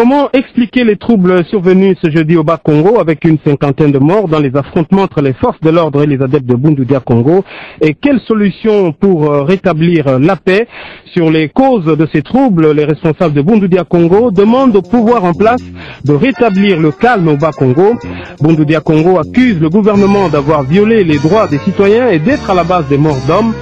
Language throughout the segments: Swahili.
Comment expliquer les troubles survenus ce jeudi au Bas-Congo avec une cinquantaine de morts dans les affrontements entre les forces de l'ordre et les adeptes de Bundu Dia Congo? Et quelles solutions pour rétablir la paix? Sur les causes de ces troubles, les responsables de Bundu Dia Congo demandent au pouvoir en place de rétablir le calme au Bas-Congo. Bundu Dia Congo accuse le gouvernement d'avoir violé les droits des citoyens et d'être à la base des morts d'hommes.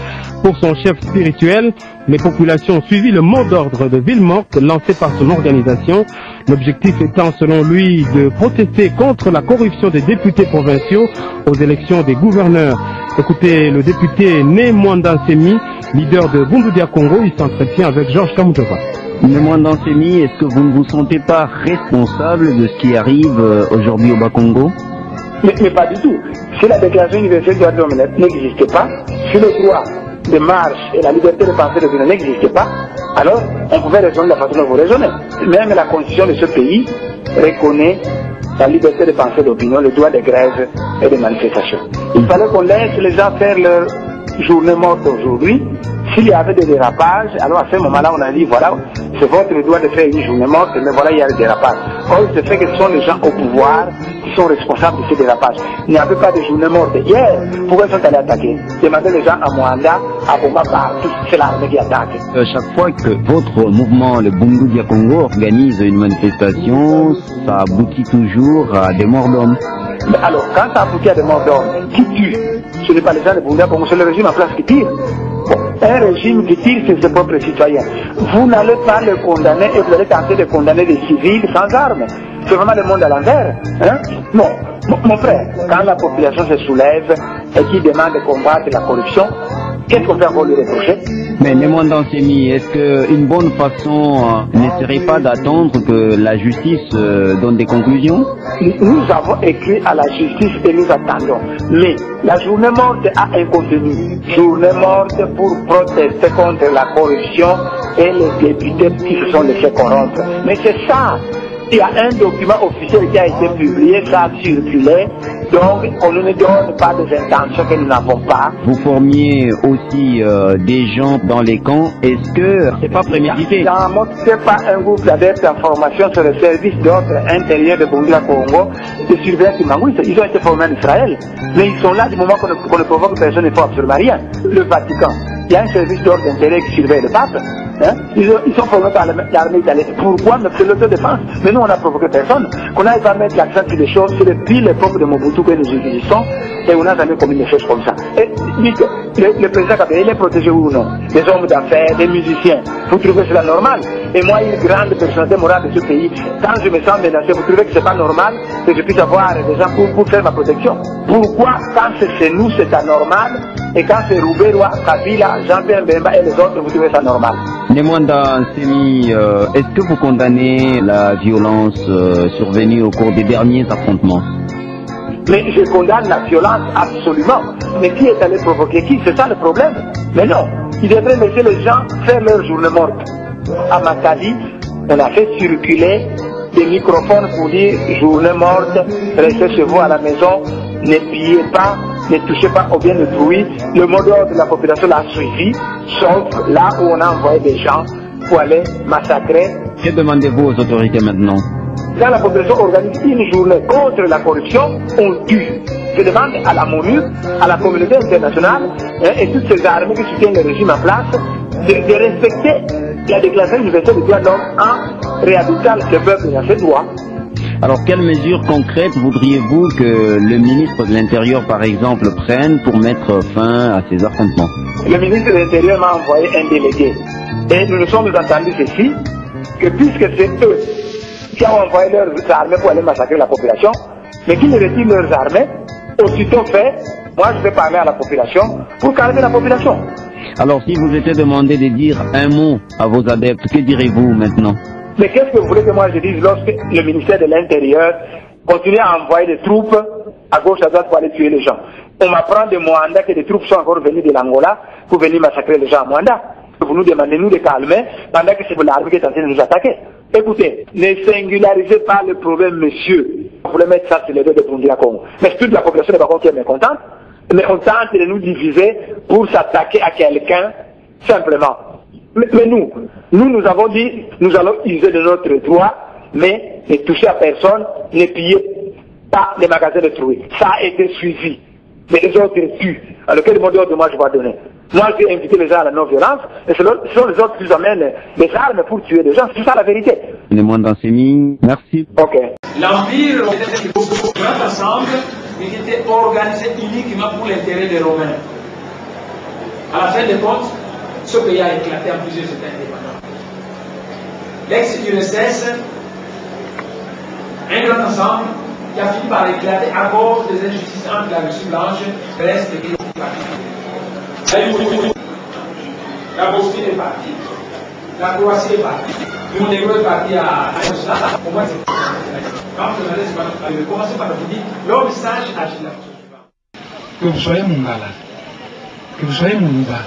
Pour son chef spirituel, les populations ont suivi le mot d'ordre de ville morte lancé par son organisation. L'objectif étant, selon lui, de protester contre la corruption des députés provinciaux aux élections des gouverneurs. Écoutez le député Né Mwanda Nsemi, leader de Bundu Dia Congo, il s'entretient avec Georges Kamutova. Né Mwanda Nsemi, est-ce que vous ne vous sentez pas responsable de ce qui arrive aujourd'hui au Bas-Congo? Mais pas du tout. Si la déclaration universelle des droits de l'homme n'existe pas, si le droit de marche et la liberté de penser de l'opinion n'existait pas, alors on pouvait raisonner de la façon dont vous raisonnez. Même la constitution de ce pays reconnaît la liberté de penser d'opinion, le droit de grève et de manifestation. Il fallait qu'on laisse les gens faire leur journée morte aujourd'hui. S'il y avait des dérapages, alors à ce moment-là on a dit voilà, c'est votre droit de faire une journée morte, mais voilà, il y a des dérapages. Or, il se fait que ce sont les gens au pouvoir qui sont responsables de ces dérapages. Il n'y avait pas de journée morte hier. Pourquoi ils sont allés attaquer? Demandez les gens à Mwanda, à Boma, partout, c'est l'armée qui attaque. Chaque fois que votre mouvement, le Bundu Dia Congo, organise une manifestation, ça aboutit toujours à des morts d'hommes. Alors, quand ça aboutit à des morts d'hommes, qui tue? Ce n'est pas les gens de Bundu Dia Congo, c'est le régime en place qui tire. Un régime qui tire sur ses propres citoyens. Vous n'allez pas le condamner et vous allez tenter de condamner des civils sans armes. C'est vraiment le monde à l'envers. Hein? Non, mon frère, quand la population se soulève et qui demande de combattre la corruption, qu'est-ce qu'on peut encore lui reprocher? Mais Né Mwanda Nsemi, est-ce qu'une bonne façon ne serait pas d'attendre que la justice donne des conclusions? Nous avons écrit à la justice et nous attendons. Mais la journée morte a un contenu. Journée morte pour protester contre la corruption et les députés qui se sont laissés corrompre. Mais c'est ça. Il y a un document officiel qui a été publié, ça a circulé, donc on ne nous donne pas des intentions que nous n'avons pas. Vous formiez aussi des gens dans les camps, est-ce que c'est pas prémédité? C'est pas un groupe d'adeptes en formation sur le service d'ordre intérieur de Bundu Dia Congo, de surveillance Kimangou, ils ont été formés en Israël, mais ils sont là du moment qu'on ne provoque personne, il ne faut absolument rien. Le Vatican, il y a un service d'ordre intérieur qui surveille le pape. Hein? Ils sont formés par l'armée italienne. Pourquoi? C'est l'autodéfense. Mais nous, on n'a provoqué personne. Qu'on n'aille pas mettre l'accent sur les choses, sur les pires propres de Mobutu que nous utilisons, et on n'a jamais commis des choses comme ça. Et dites, le président Kabila, il est protégé ou non? Des hommes d'affaires, des musiciens. Vous trouvez cela normal? Et moi, une grande personnalité morale de ce pays, quand je me sens menacé, vous trouvez que c'est pas normal que je puisse avoir des gens pour faire ma protection? Pourquoi, quand c'est chez nous, c'est anormal, et quand c'est Roubaix, Kabila, Jean-Pierre Bemba et les autres, vous trouvez ça normal? Né Mwanda Nsemi, est-ce que vous condamnez la violence survenue au cours des derniers affrontements? Mais je condamne la violence absolument. Mais qui est allé provoquer qui? C'est ça le problème. Mais non, ils devraient laisser les gens faire leur journée morte. À Matadi, on a fait circuler des microphones pour dire journée morte, restez chez vous à la maison, ne pillez pas, ne touchez pas au bien d'autrui. Le mot d'ordre de la population l'a suivi, sauf là où on a envoyé des gens pour aller massacrer. Que demandez-vous aux autorités maintenant? Quand la population organise une journée contre la corruption, on tue. Je demande à la MONUC, à la communauté internationale et toutes ces armées qui soutiennent le régime en place de respecter la déclaration universelle des droits de l'homme en réhabilitant le peuple dans ses droits. Alors, quelles mesures concrètes voudriez-vous que le ministre de l'Intérieur, par exemple, prenne pour mettre fin à ces affrontements? Le ministre de l'Intérieur m'a envoyé un délégué. Et nous nous sommes entendus ceci, que puisque c'est eux qui ont envoyé leurs armées pour aller massacrer la population, mais qu'ils ne retirent leurs armées, aussitôt fait, moi je vais parler à la population pour calmer la population. Alors, si vous étiez demandé de dire un mot à vos adeptes, que direz-vous maintenant? Mais qu'est-ce que vous voulez que moi je dise lorsque le ministère de l'Intérieur continue à envoyer des troupes à gauche, à droite pour aller tuer les gens? On m'apprend de Moanda que des troupes sont encore venues de l'Angola pour venir massacrer les gens à Moanda. Vous nous demandez nous de calmer pendant que c'est l'armée qui est en train de nous attaquer. Écoutez, ne singularisez pas le problème, monsieur. Vous voulez mettre ça sur les deux de Bundu Congo. Mais toute la population de Bakongo qui est mécontente, mais on tente de nous diviser pour s'attaquer à quelqu'un simplement. Mais nous avons dit, nous allons user de notre droit, mais ne toucher à personne, ne piller pas les magasins détruits. Ça a été suivi. Mais les autres tuent. Alors quel mot d'ordre moi je vais donner? Moi j'ai invité les gens à la non-violence, et ce sont les autres qui nous amènent des armes pour tuer des gens. C'est ça la vérité. Les moines d'enseignement, merci. Ok. L'Empire était grand ensemble, mais qui était organisé uniquement pour l'intérêt des Romains. À la fin des comptes, ce pays a éclaté en plusieurs États indépendants. L'ex-URSS, un grand ensemble qui a fini par éclater à cause des injustices entre la Russie blanche, reste et la Bosnie est partie, la Croatie est partie, le Monténégro est parti à Yougoslavie. Pour moi, c'est quand vous allez commencer par vous dire, l'homme sage agit là. Que vous soyez Mungala, que vous soyez Moulouba,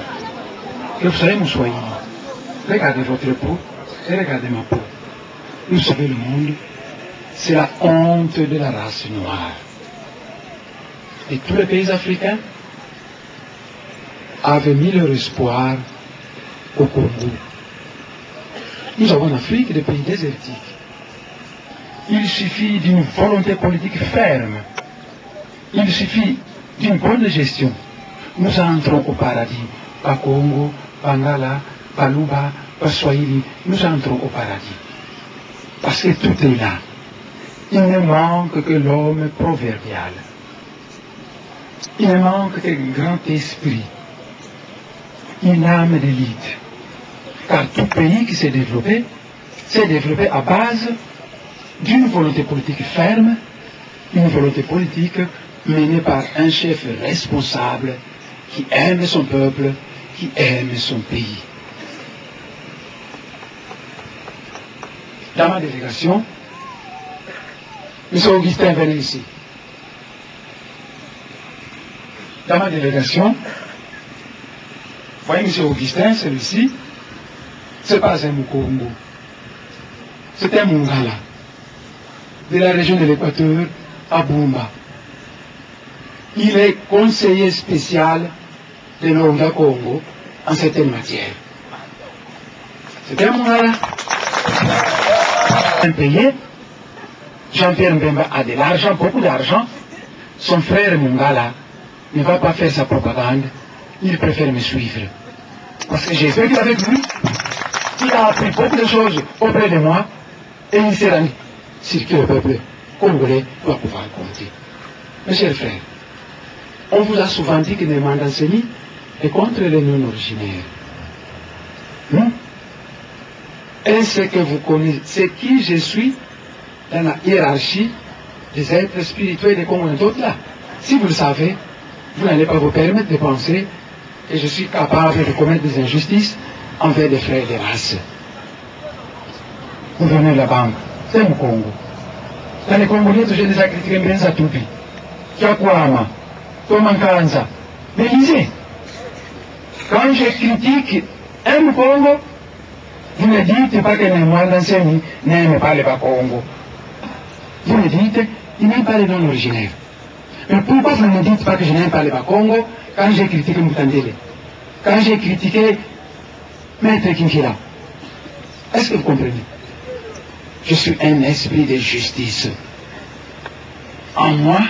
que vous soyez Moussoïli, regardez votre peau et regardez ma peau. Vous savez, le monde, c'est la honte de la race noire. Et tous les pays africains avaient mis leur espoir au Congo. Nous avons en Afrique des pays désertiques. Il suffit d'une volonté politique ferme. Il suffit d'une bonne gestion. Nous entrons au paradis. Pas Congo, pas Ngala, pas Luba, pas Swahili. Nous entrons au paradis. Parce que tout est là. Il ne manque que l'homme proverbial. Il ne manque que le grand esprit. Une âme d'élite. Car tout pays qui s'est développé à base d'une volonté politique ferme, une volonté politique menée par un chef responsable qui aime son peuple, qui aime son pays. Dans ma délégation, M. Augustin venait ici. Dans ma délégation, voyez M. Augustin, celui-ci, c'est pas un Mukongo, c'est un Mungala, de la région de l'Équateur à Bumba. Il est conseiller spécial de l'Onga Congo en certaines matières. C'est un Mungala. Un payé, Jean-Pierre Mbemba a de l'argent, beaucoup d'argent. Son frère Mungala ne va pas faire sa propagande, il préfère me suivre. Parce que j'ai vécu avec lui, il a appris beaucoup de choses auprès de moi, et il s'est rendu sur qui le peuple congolais doit pouvoir compter. Mes chers frères, on vous a souvent dit que les Mandanseni est contre les non-originaires. Non? Est-ce que vous connaissez qui je suis dans la hiérarchie des êtres spirituels des Congolais d'autres là? Si vous le savez, vous n'allez pas vous permettre de penser que je suis capable de commettre des injustices envers des frères de race. Vous venez de la banque, c'est mon Congo. Dans les Congolais, j'ai déjà critiqué Mbenza Toupi, Kiakwama, Tomankanza. Mais lisez, quand je critique un Congo, vous ne dites pas que les Mwandanseni n'aiment pas le Bas-Congo. Vous me dites, ils n'aiment pas les non-originaires. Mais pourquoi vous ne dites pas que je n'aime pas le Bas-Congo quand j'ai critiqué Moutandele, quand j'ai critiqué Maître Kinkila? Est-ce que vous comprenez? Je suis un esprit de justice. En moi,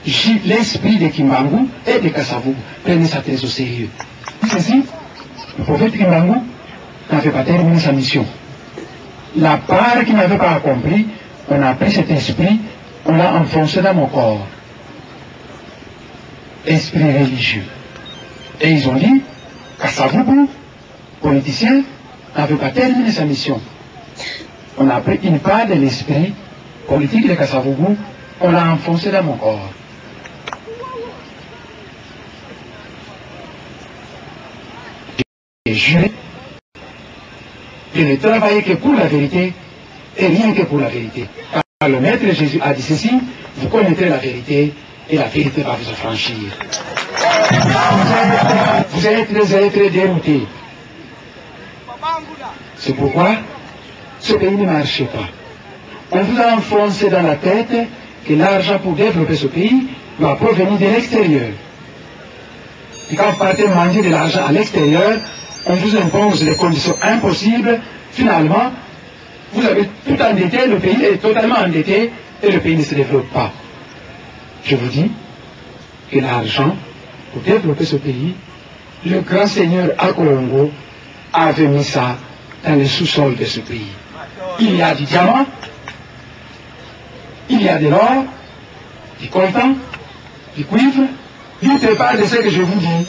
j'ai l'esprit de Kimbangu et de Kassavou. Prenez ça très au sérieux. Ceci, le prophète Kimbangu n'avait pas terminé sa mission. La part qu'il n'avait pas accomplie, On a pris cet esprit, on l'a enfoncé dans mon corps. Esprit religieux. Et ils ont dit, Kasavubu, politicien, n'avait pas terminé sa mission. On a pris une part de l'esprit politique de Kasavubu, on l'a enfoncé dans mon corps. J'ai juré de ne travailler que pour la vérité et rien que pour la vérité. Car le Maître Jésus a dit ceci, vous connaîtrez la vérité et la vérité va vous affranchir. Vous êtes des êtres déroutés. C'est pourquoi ce pays ne marchait pas. On vous a enfoncé dans la tête que l'argent pour développer ce pays doit provenir de l'extérieur. Et quand vous partez manger de l'argent à l'extérieur, on vous impose des conditions impossibles. Finalement, vous avez tout endetté, le pays est totalement endetté et le pays ne se développe pas. Je vous dis que l'argent, pour développer ce pays, le grand seigneur Akolongo avait mis ça dans le sous-sol de ce pays. Il y a du diamant, il y a de l'or, du coltan, du cuivre, tout part de ce que je vous dis.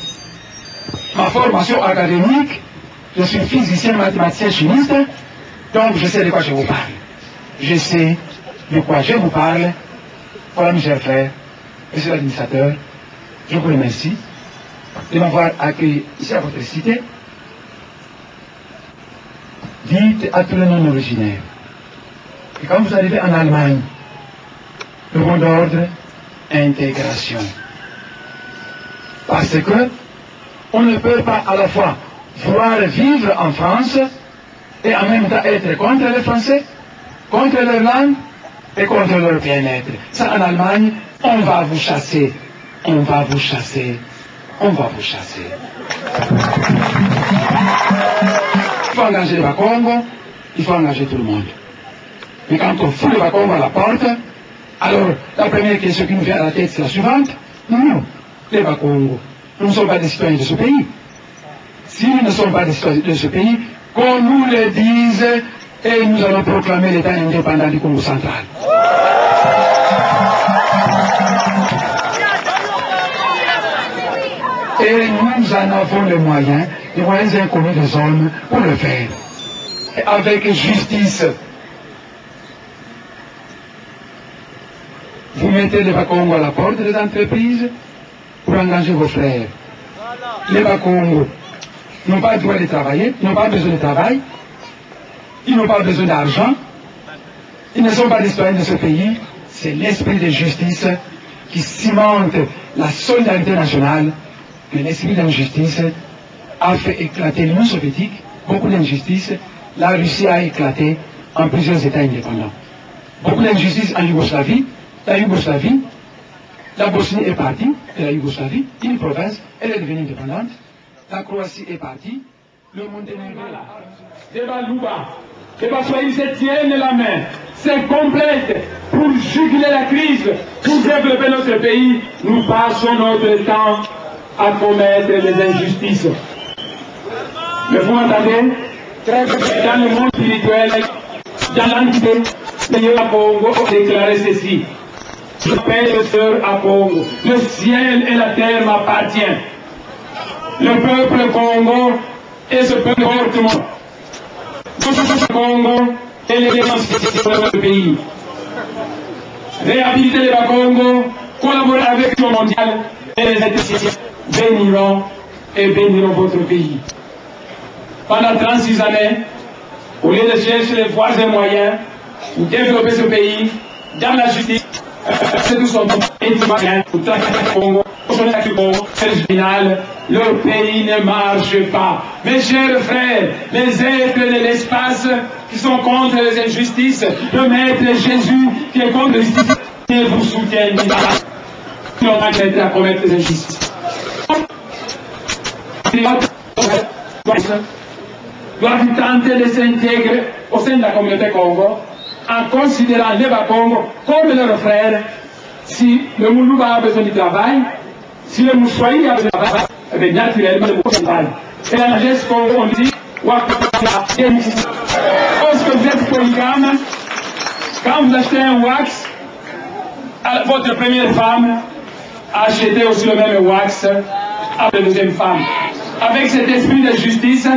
Ma formation académique, je suis physicien, mathématicien, chimiste, donc je sais de quoi je vous parle. Je sais de quoi je vous parle. Voilà, mes chers frères, monsieur l'administrateur, je vous remercie de m'avoir accueilli ici à votre cité. Dites à tous les non-originaires que quand vous arrivez en Allemagne, le mot d'ordre, intégration. Parce que on ne peut pas à la fois vouloir vivre en France et en même temps être contre les Français, contre leur langue et contre leur bien-être. Ça, en Allemagne, on va vous chasser, on va vous chasser, on va vous chasser. Il faut engager le Bakongo, il faut engager tout le monde. Mais quand on fout le Bakongo à la porte, alors la première question qui nous vient à la tête, c'est la suivante. Nous, les Bakongo, nous ne sommes pas des citoyens de ce pays. Si nous ne sommes pas des citoyens de ce pays, qu'on nous le dise et nous allons proclamer l'État indépendant du Congo central. Et nous en avons les moyens inconnus des hommes pour le faire. Et avec justice. Vous mettez les Bakongo à la porte des entreprises pour engager vos frères. Les Bakongo n'ont pas le droit de travailler, ils n'ont pas besoin de travail, ils n'ont pas besoin d'argent, ils ne sont pas des citoyens de ce pays. C'est l'esprit de justice qui cimente la solidarité nationale. Mais l'esprit d'injustice a fait éclater l'Union soviétique, beaucoup d'injustices. La Russie a éclaté en plusieurs États indépendants. Beaucoup d'injustices en Yougoslavie. La Yougoslavie, la Bosnie est partie de la Yougoslavie, une province, elle est devenue indépendante. La Croatie est partie, le Monténégro est là. Débat Louba, débat Soyez se tiennent la main, c'est complète pour juguler la crise, pour développer notre pays. Nous passons notre temps à commettre les injustices. Mais vous m'entendez? Dans le monde spirituel, dans l'entité, le Congo a déclaré ceci. Je paie le sœur à Congo. Le ciel et la terre m'appartiennent. Le peuple Congo et ce peuple fortement. Le Congo et les défenses de notre pays. Réhabiliter les Bakongo, collaborer avec le mondial et les institutions béniront et béniront votre pays. Pendant 36 années, au lieu de chercher les voies et moyens pour développer ce pays dans la justice, c'est tout son temps pour traquer le Congo, le pays ne marche pas. Mes chers frères, les êtres de l'espace qui sont contre les injustices, le Maître Jésus qui est contre les injustices, ne vous soutiennent pas. Nous n'avons pas été à commettre les injustices. Doivent tenter de s'intégrer au sein de la communauté Congo en considérant les Bakongo comme leurs frères. Si le Moulouba a besoin du travail, si le Moussoui a besoin du travail, eh bien, naturellement, le travail. Et la sagesse Congo, on dit, lorsque vous êtes polygame, Quand vous achetez un wax, votre première femme achetez aussi le même wax à la deuxième femme. Avec cet esprit de justice,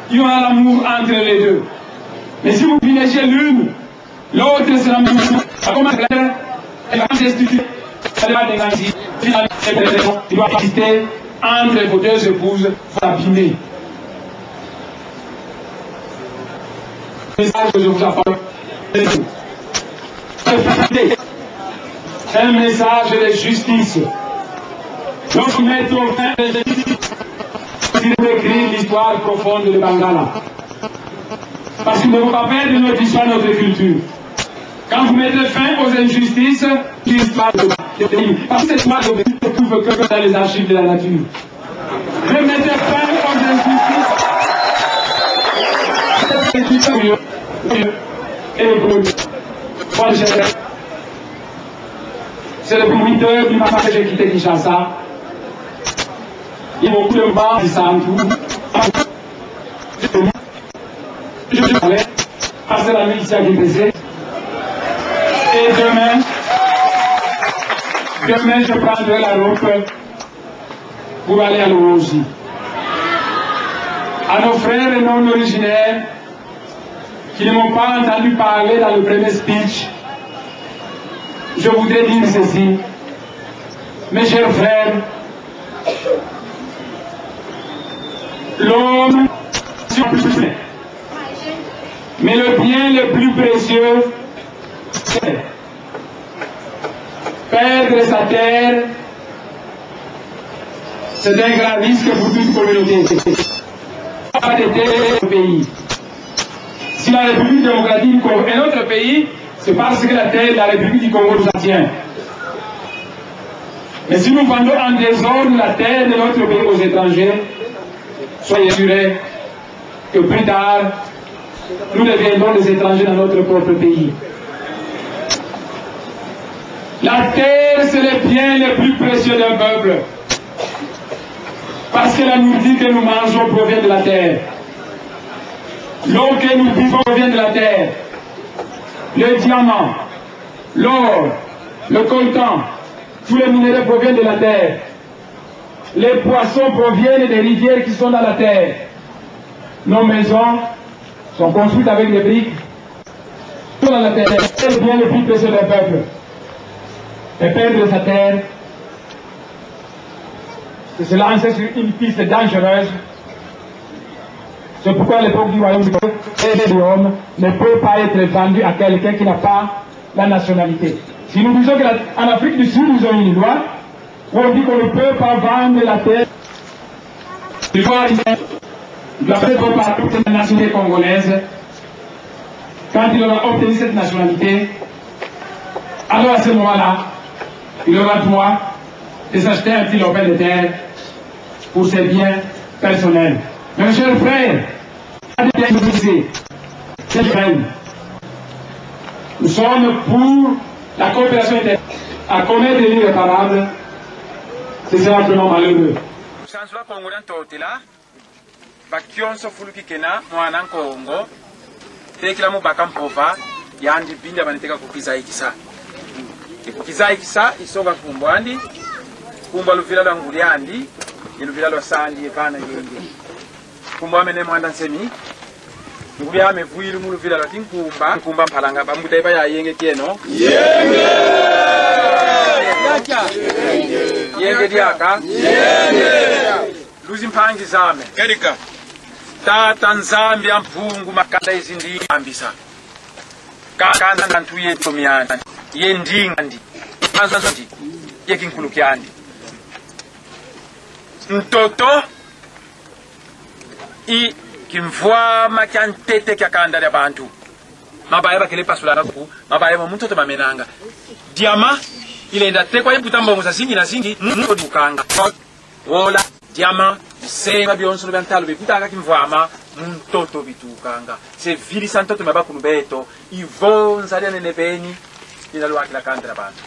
il y aura l'amour entre les deux. Mais si vous privilégiez l'une, l'autre sera même comment elle va destituer. Il doit exister entre vos deux épouses pour abîmer. Le message que je vous apporte, c'est un message de justice. Donc, mettre au fin de justice, il écrire l'histoire profonde de Bangala. Parce qu'il ne faut pas perdre notre histoire, notre culture. Quand vous mettez fin aux injustices, l'histoire de pays. Parce que cette histoire de pays ne se trouve que dans les archives de la nature. Ne mettez fin aux injustices. Et le produit. C'est le pour 8 heures du matin que j'ai quitté Kinshasa. Il y a beaucoup de bars qui s'en trouvent. Je parlais, passer la nuit ici à Guédézé. Et demain, je prendrai la route pour aller à l'Orosi. À nos frères et non originaires qui ne m'ont pas entendu parler dans le premier speech, je voudrais dire ceci. Mes chers frères, l'homme, mais le bien le plus précieux, c'est perdre sa terre. C'est un grand risque pour toute communauté. Pas de terre au pays. Si la République démocratique du Congo est notre pays, c'est parce que la terre de la République du Congo nous appartient. Mais si nous vendons en désordre la terre de notre pays aux étrangers, soyez assurés que plus tard, nous deviendrons des étrangers dans notre propre pays. La terre, c'est le bien le plus précieux d'un peuple. Parce que la nourriture que nous mangeons provient de la terre. L'eau que nous buvons provient de la terre. Le diamant, l'or, le coltan, tous les minéraux proviennent de la terre. Les poissons proviennent des rivières qui sont dans la terre. Nos maisons sont construites avec des briques. Tout dans la terre. C'est le bien le plus précieux d'un peuple. Et perdre sa terre, c'est se lancer sur une piste dangereuse. C'est pourquoi l'époque du royaume et de l'homme ne peut pas être vendu à quelqu'un qui n'a pas la nationalité. Si nous disons qu'en Afrique du Sud, nous avons une loi où on dit qu'on ne peut pas vendre la terre, il doit faire par toute la nationalité congolaise. Quand il aura obtenu cette nationalité, alors à ce moment-là, il aura droit de s'acheter un petit lopin de terre pour ses biens personnels. Mes chers frères, nous sommes pour la coopération internationale. À commettre des irréparables, c'est simplement malheureux. Bakionso fuluki kena mwana Kongo tekila mubaka mpova yandi binda baniteka kukiza ikisa ikukiza ikisa isoga kumbwandi kumba luvila lwa ngulyandi iluvila lwa sandi evana yenge kumba amene mwanda nsemi ngubya amevuilu mu luvila lwa tinkumba kumba mpalanga bamuda iba ya yenge tieno yenge yenge diaka yenge luzi mpangi zame kerika tata nzambi ya mpungu makanda izindi ambisa kakanda nantu yetu miyani yendingandi anzandi yekinkulukyandi mtoto i kimvwa makyantete kyakanda lya bantu mabaya bakele pasulana ku mabaya mu mtoto mamenanga diama ilenda tekwa yebutambongo za zingi na zingi dukanga wola diama senga byonso byantalo bikutanga kimvwama mtoto bitukanga se vili santoto mabakulu beto ivonza lya nenebeni linalo akila kandira bantu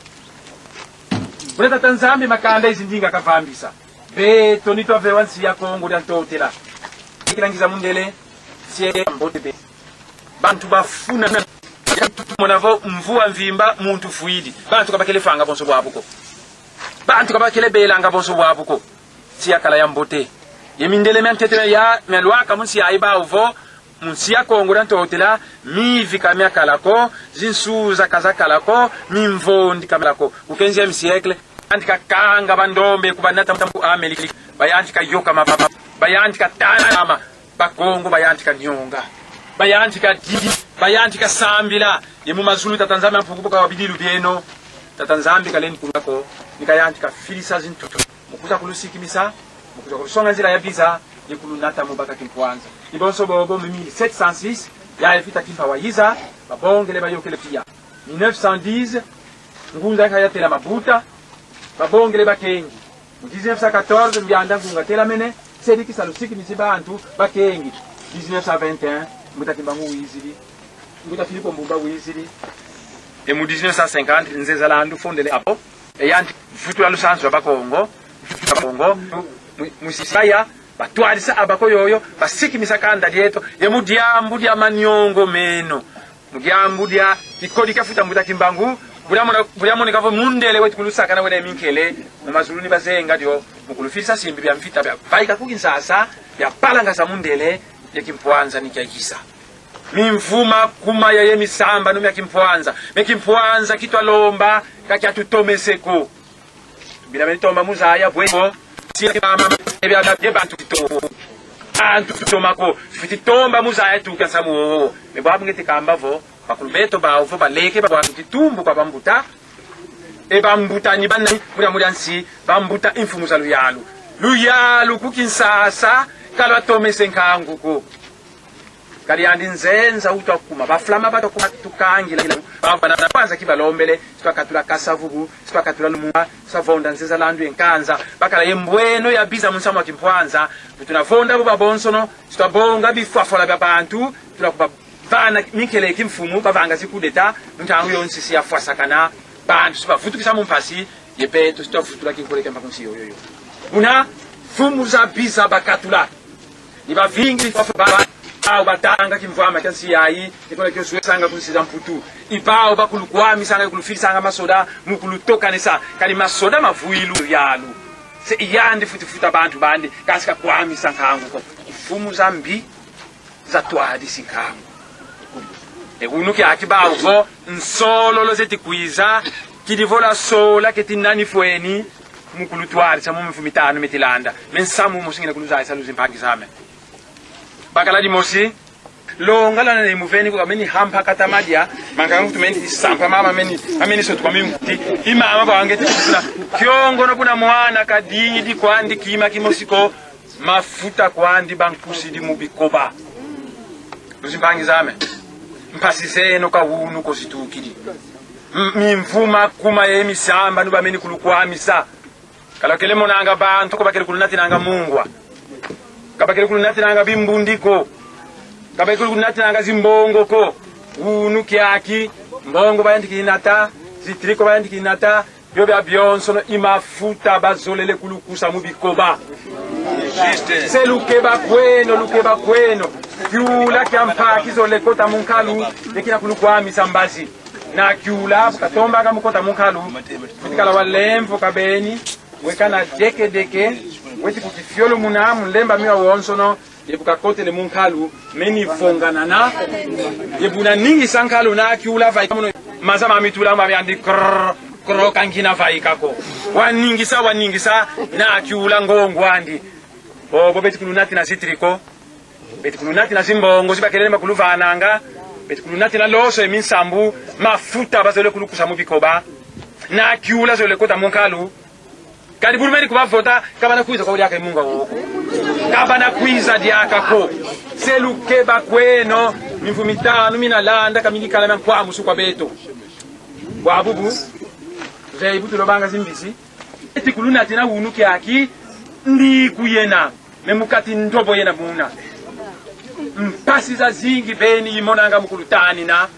buleta tanzambi makanda izindinga kavambisa beto nitwa vewansi ya Kongo lya ntotela ikilangiza mundele sie mbote bantu bafuna monavo mvua mvimba muntu fuidi bantu kabakele fanga bonso bwabuko bantu kabakele belanga bonso bwabuko tia kala ya mbote yemindele mentete ya melwaka munsi aiba uvo munsi ya Kongo danto hotela mi vikamia kalako zinsuza kazakalako mimvondi kamelako ukenzi ya siècle antika kanga bandombe kubanata mtambu Amerika bayantika yoka mababa bayantika tana bakongo bayantika nyonga bayantika didi bayantika sambila yemu mazulu tatanzambi ampukupoka wabidilu bieno tatanzambi kaleni kulako nikayantika filisa zintutu mukuza kulusikimisa mukuza kulusonga nzira ya biza yekulunata mubaka kimpwanza ibonso bobo 1706 ya efita kimpa wayiza babongele bayokele pia 1910 ngunza kayatela mabuta babongele bakengi 1914 mbyanda ngunga tela mene sediki salusiki misibantu bakengi 1921 mutakimba nguwizili nguta Filipo Mbumba wizili e mu 1950 nzeza landu fondele apo e yanti futu ya lusanzu bakongo musisaya batwarisa abako yoyo basiki misakanda dieto ye mudiambu dia manyongo meno mudiambu dia ikodi kafuta mutakimba ngu buliamone kavo mundele wetu kulusaka na wene minkele mu mazuluni bazenga dio mukulufisa simbi bya mfita bya baika kukinsasa bya palanga sa mundele yekimpwanza nikyakisa mimvuma kuma ya yemisamba no myakimpwanza mekimpwanza kitwa lomba kakyatutomeseko bila menitomba muzaya bwebo siyama ebya bantu kito antu tomako fititomba muzaya tukasamu mebwabu ngeti kambavo bakulubeto bawo baleke babwantu kitumbu kwa bambuta ebambuta ni banani muri ansi bambuta imfumu za luyalu kukinsasa kalwa tomese nkanguko kali andi nzenza utakuma baflama batakuma tukangila bafana kwanza kibalombele twakatula kasavubu twakatula lumwa savonda nzeza landu enkanza bakala yembweno ya biza munsamo kimpwanza tunavonda buba bonsono twabonga bifafola byabantu tunakuba vana mikele kimfumu bavanga zikudeta ntangu yonsisi ya fwasakana bantu sibavutukisa mumpasi yepeto sitofutula kinkoleka mpakunsi yoyo una fumu za biza bakatula niba vingi fafaba au batanga kimvama kansi yayi ikona kyoswe sanga kunsiza mputu ibao bakulukwami sanga kulufisa masoda mukulutoka nesa kali masoda mavuilu yalu se iyandi futi abantu bandi kasika kwami sankangu ko fumu zambi za twadi sikangu unuki akibao vo nsolo lozeti kuiza kidivola sola ketinani fweni mukulutwari sa mumifumitano metilanda mensamu musingina kuluza isa luzimpangi zame bakala di mosi longa lana ne muveni ko ameni hampa katamadia manganga kutumeni sampa mama ameni sotu kwa mimti imama bangete kuna kyongo no kuna mwana kadidi kwandi kima kimosiko mafuta kwandi bankusi di mubikoba luzimpangi zame mpasiseno ka hunu ko situkidi mimvuma kuma yemisamba nuba meni kulukwamisa kala kele monanga bantu ko bakele kulunati nanga mungwa kabakele kulunati nanga bimbundiko kabakele kulunati nanga zimbongo ko hunu kyaki mbongo bayandikinata zitriko bayandikinata byo bya byonsono imafuta bazolele kulukusa mubikoba se lukeba kweno kyula kyampa kizole kota munkalu lekina kulukwami sambazi na kyula katomba kamukota munkalu kutikala walemvo kabeni wekana deke weti kutifiolo munamu lemba miwa wonsono yebuka kote le munkalu meni vonganana yebuna ningi sankalu na kyula vai kamuno mazama mitula mabandi krrr kankina vai kako waningisa na kyula ngongwandi bobo beti kulunati na sitriko beti kulunati na zimbongo zibakelele makuluvananga beti kulunati na loso eminsambu mafuta bazole kulukusa mubikoba na kyula zole kota munkalu kadi burumeni kubavota kabana kuiza kwa uliaka imunga woko kabana kuiza diaka ko selukeba kweno mivumitano minalanda kamilikala mkwa musu kwa beto kwa bubu zeibu tulobanga zimbisi eti kulunati na unuki aki ndi kuyena memukati ndobo yena muna mpasi za zingi beni imonanga mukulutani na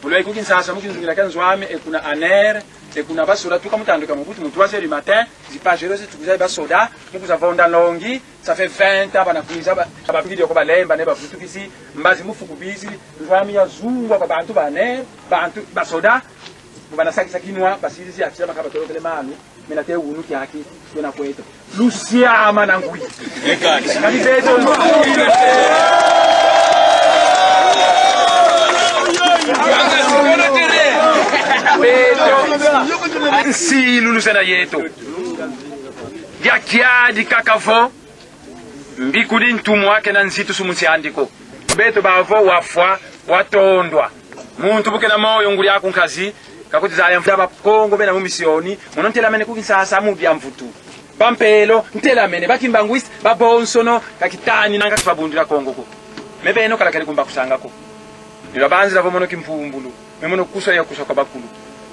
ulwe kukinsasa mukinzungira kanzwame ekuna aner et kuna basoda tout comme tanduka mu 3h du matin zipagero zitukuza basoda mukuza vonda longi ça fait 20 ans banakuiza ba video ko balemba ne bavutu kisi mbazi mufuku bizi rwami ya zungwa kwa bantu bane bantu basoda bana sakisa kinwa basisi afisa makaba tolokele manu mena te unu kyaki yona kweto Lucia manangui kani beto si lulusena yeto yakia di kakavo mbikudi ntumu wake na nzitu sumunsi andiko beto bavo wafwa watondwa muntu bukena moyo nguli yako nkazi kakuti za yamfuta bakongo bena mu misioni munontela mene kukinsasa mu byamvutu pampelo ntela mene bakimbangwisi babonsono kakitani nanga kibabundira kongo ko mebeno kala kali kumba kusanga ko nibabanzi lavo mono kimpumbulu memono kusa ya kusa kwa bakulu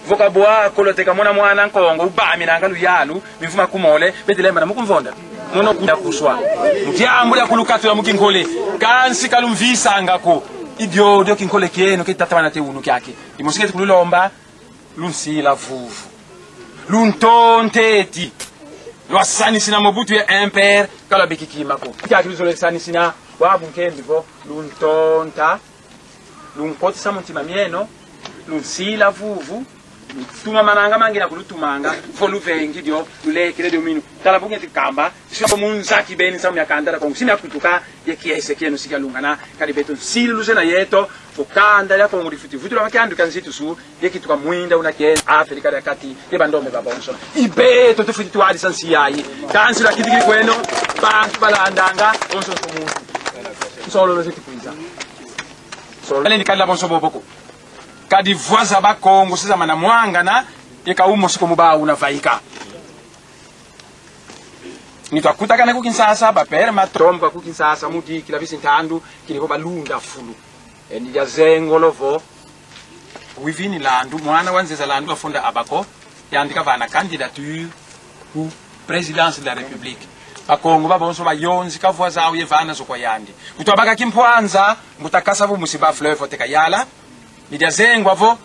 voka boa koloteka mona mwana nkongo ubami nanga luyalu mivuma kumole betelemba na mukumvonda mono kuda kuswa mutiambula kulukatula mukinkole kansi kalumvisa ngako idiodio kinkole kieno kitatabana te unu kyake imosikete kululomba lunsila vuvu luntonteti lwasani sina mobutu ya imper kala bikikimako kyake luzole sani sina wabu nkembivo luntonta lunkoti samuntima mieno lunsila vuvu tuma mananga mangira kulutumanga folu vengi dio lulekele dio minu tala bunge tikamba sio munzaki beni samu yakandara kongu sina kutuka yekiese kieno sikalungana kali beto silu luzena yeto ukanda ya kongu difuti futula makandu kanzitu su yekituka mwinda unake Afrika ya kati yebandombe babonso ibeto tufuti twali sansi yayi kansi la kidigiri kweno bantu balandanga onso komuntu solo lozeti kuiza solo ale nikala bonso boboko kadi voiza ba Kongo sisa mana mwanga na eka umo siko muba unavaika nitwakuta kana ku Kinsasa ba pere matromba ku Kinsasa mudi kila visi ntandu kilipo balunda fulu endi ya zengolovo wivini landu mwana wanzeza landu afunda abako yandika vana candidature ku présidence de la république ba Kongo ba bonso ba yonzi ka voiza au yevana zo kwa yandi kutwabaka kimpwanza mutakasa vu musiba fleuve oteka yala Lidiazengwa vo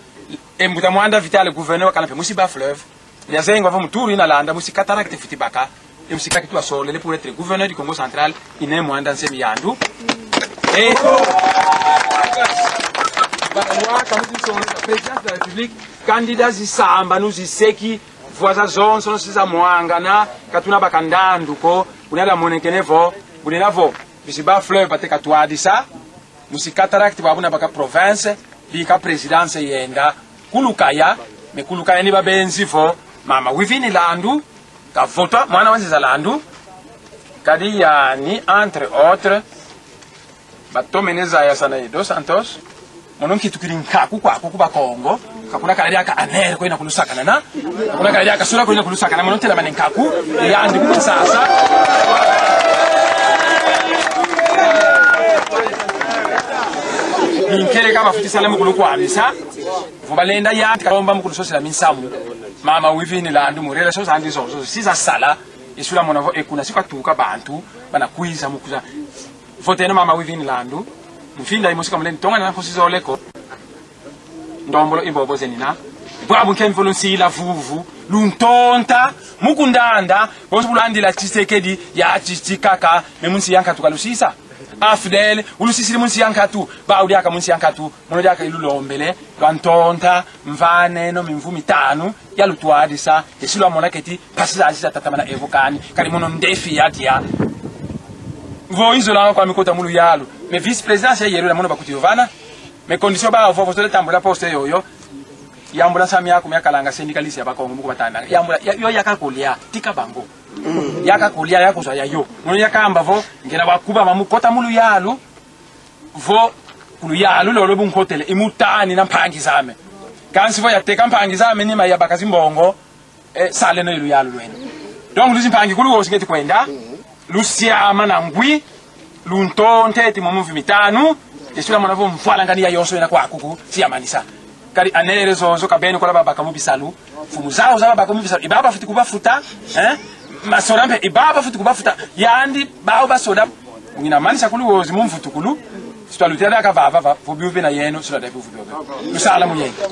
embuta mwanda vitale gouverneur kana pe musiba fleuve lidiazengwa vo muturu ina landa musika tarakte fitibaka musika kitu asole le pour être gouverneur du Congo central ine mwanda nsemi yandu et bakwa kamuti son président de la République candidat zisamba nuziseki voiza zonso siza mwangana katuna bakandandu ko unala monekenevo bunelavo bisiba fleuve pateka twadisa musika tarakte babuna baka province bika présidence yenda kulukaya me kulukaya ni babenzi vo mama wivini landu ka vota mwana wanziza landu kadi yani entre autres batomeneza ya sana dos Santos mononki tukirinkaku kwa kuba Kongo kakuna kala yaka aner ko ina kulusaka na kakuna kala yaka sura ko ina kulusaka na monontela manenkaku yandi ku sasa inkele kama futisa le mukulu kwa misa vubalenda ya karomba mukulu sosela minsamu mama wivini landu murela so zandi zo siza sala isula monavo ekuna sikatuka bantu bana kuiza mukuza voteno mama wivini landu mfinda imosika mleni tonga na kosizo leko ndombolo imbobo zenina bwabu kemvolo nsila vuvu luntonta mukundanda bosbulandila Tshisekedi ya Tshisekaka memunsi yanka tukalusisa afdel ulusisiri munsi yankatu baudi aka munsi yankatu mono yaka ilulombele lwantonta mvane no mimvumi tanu ya lutwadisa esilo amona keti pasisa asisa tatamana evokani kali mono ndefi yatia vo izola kwa mikota mulu yalu me vice président ya yero la mono bakuti yovana me condition ba vo fotole tambula poste yoyo yambula sami yako yakalanga syndicaliste ya bakongo muko batana yambula yo yakakolia tika bango yaka kulia yako so yayo mono yakamba vo ngena bakuba mamukota mulu yalu vo kulu yalu lolo bunkotele imutani na mpangi zame kansi vo yateka mpangi zame ni maya bakazi mbongo sale no ilu yalu lwena donc luzi mpangi kulu osingeti kwenda lusiama na ngwi luntonte ti momuvi mitanu esula mona vo mfala ngani ya yonso ina kwa kuku siamanisa kali anere zozo kabeni kola baba kamubisalu fumu zao za baba kamubisalu ibaba futi kubafuta masorambe ibaba futi kubafuta yandi bao basoda ngina manisa kulu wozi mumfutu kulu sitwalutera akavava vubiuve na yeno sula daibu vubiuve usala munyenga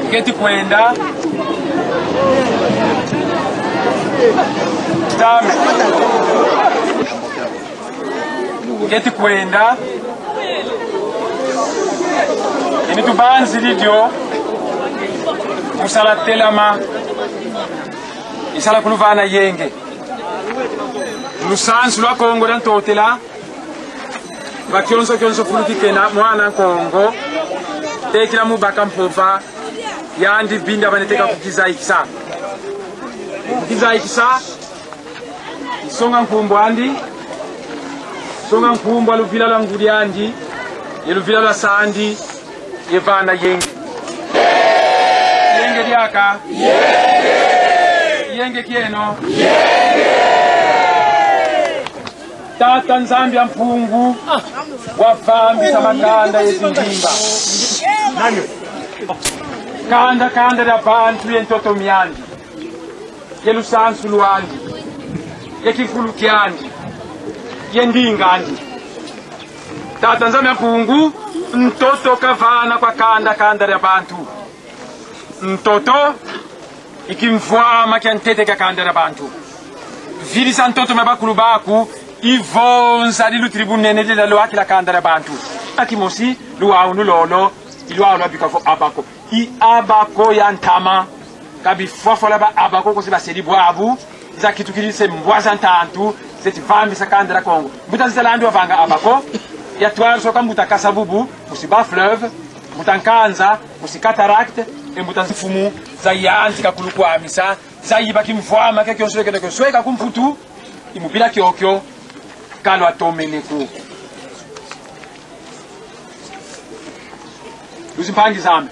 ngeti kwenda tame ngeti kwenda ini tubanzi lidio musala telama isala kuluvana yenge lusansu lwa Kongo dan totela bakyonso fulutikena mwana Kongo tekila mubaka mpova yandi binda baneteka kukiza ikisa isonga nkumbo andi songa nkumbo aluvila la ngudi andi yeluvila la sandi yevana yenge diaka yenge kieno tata nzambi mpungu wafambisa makanda yezindimba kanda da bantu yentoto myandi yelusansu lwandi yekifulu kyandi yendingandi tata nzambi mpungu mtoto kavana kwa kanda da bantu mtoto ikimvwama kyantete kakanda da bantu vilisa mtoto mabakulu baku ivonza lilu tribunene lila loaki la kanda da bantu akimosi luau nulolo iluau lwabikafo abako i abako ya ntama kabi fofola ba abako kosi baseli bwabu za kitu kilise mbwaza ntantu zeti vambi sa kanda da Kongo mbuta zilandi wavanga abako ya tuwaru soka mbuta kasabubu musiba fleuve mbuta nkanza musikatarakte mbuta mfumu za yanzi kakuluku amisa za yibaki mvwama kekyosweka kumputu imubila kyokyo kalo atomeleku uzimpangi zame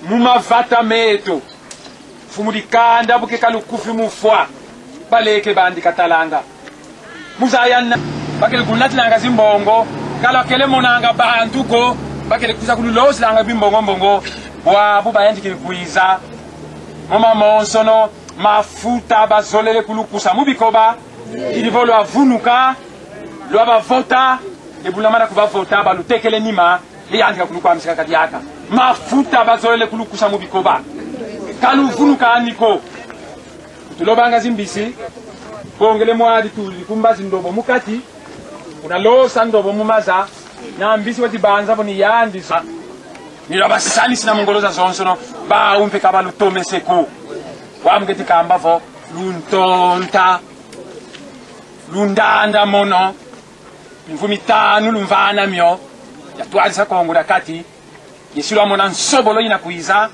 mumavata meto fumulikanda buke kalukufi mufwa baleke bandi katalanga muzayana bakele kunatilanga zimbongo kalo akele monanga bantu ko bakele kuza kululosi langa bimbongo wabu bayandi kilikuiza mama monsono mafuta bazolele kulukusa mubikoba ilivo lwa vunuka lwa bavota ebulamana kubavota balutekele nima liyandika kulukwa msika diaka mafuta bazolele kulukusa mubikoba kalu vunuka aniko tulobanga zimbisi bongele mwadi tuli kumbazi ndobo mukati unalosa ndobo mumaza na mbisi wati banza boni yandisa nilabasani sina mongoloza zonsono ba umpe kabalu tome seko wamgeti kambavo luntonta lundanda mono mvumi tanu lumvana myo yatwalisa Kongo na kati yesilo amona nsobolo ina kuiza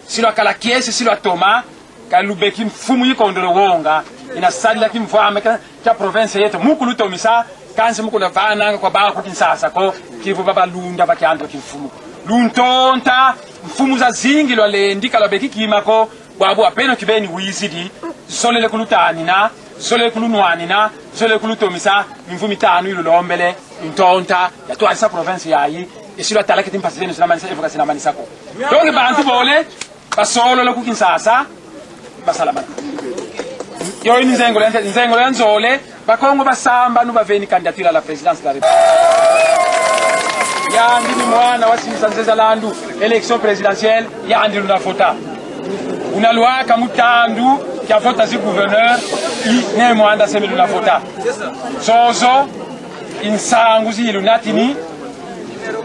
silo akala kiesi silo atoma kalubeki mfumu yikondolo wonga ina sadila kimvwame ka province yetu mukulu tomisa kanse mukulu vana kwa ba ku Kinsasa ko kivu baba lunda bakyando kimfumu luntonta mfumu za zingi lwa lendi kalabeki kimako bwabu apeno kibeni wizidi solele kulutani na solele kulunwani na solele kulutomisa mvumi tanu ilo lombele ntonta yatwalisa province yayi esilo atalake timpasireno sinamanisa evoka sinamanisa ko donc bantu bole basolo lo ku Kinsasa basalama yo nzengo ya nzole bakongo basamba nubaveni candidature à la présidence de la République yandi ni mwana wa Sinzanzeza landu élection présidentielle yandi luna vota unalwaka mutandu kya vota zi gouverneur ne mwanda seme luna vota zozo insangu zi lunatini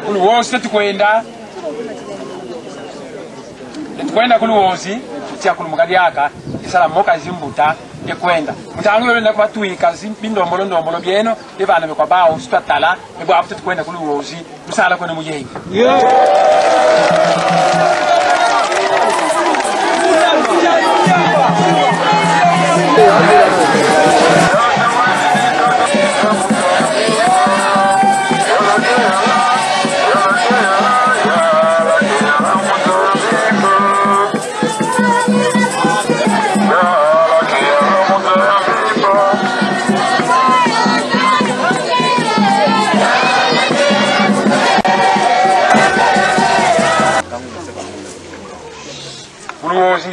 uluwosi tukwenda kuluwosi tutia kulumugadi yaka isala moka zimbuta yekwenda mutangu yole nakwa tuika bindombolo byeno ebana bekwa bawo sitwatala ebo aputu tukwenda kuluwosi musala kone muyengi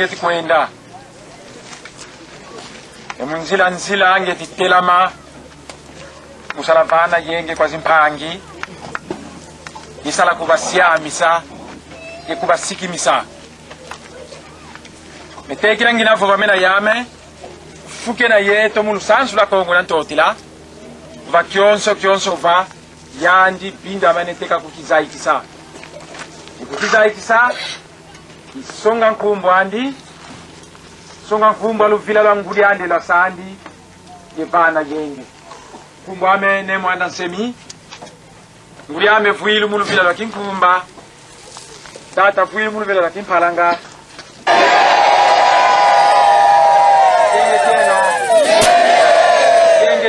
ngeti kwenda emunzila ngeti telama musalavana yenge kwa zimpangi isala kubasiamisa yekubasikimisa metekira ngina fo bamena yame fuke na yeto mulu sansu la Kongo na ntotila va kyonso va yandi binda maneteka kukizaiti sa kukizaiti sa isonga nkumbo andi songa nkumbo aluvila la nguli andi la sandi yevana yenge kumbo ame ne mwanda nsemi nguli ame vuilu mulu vila la kinkumba tata vuilu mulu vila la kimpalanga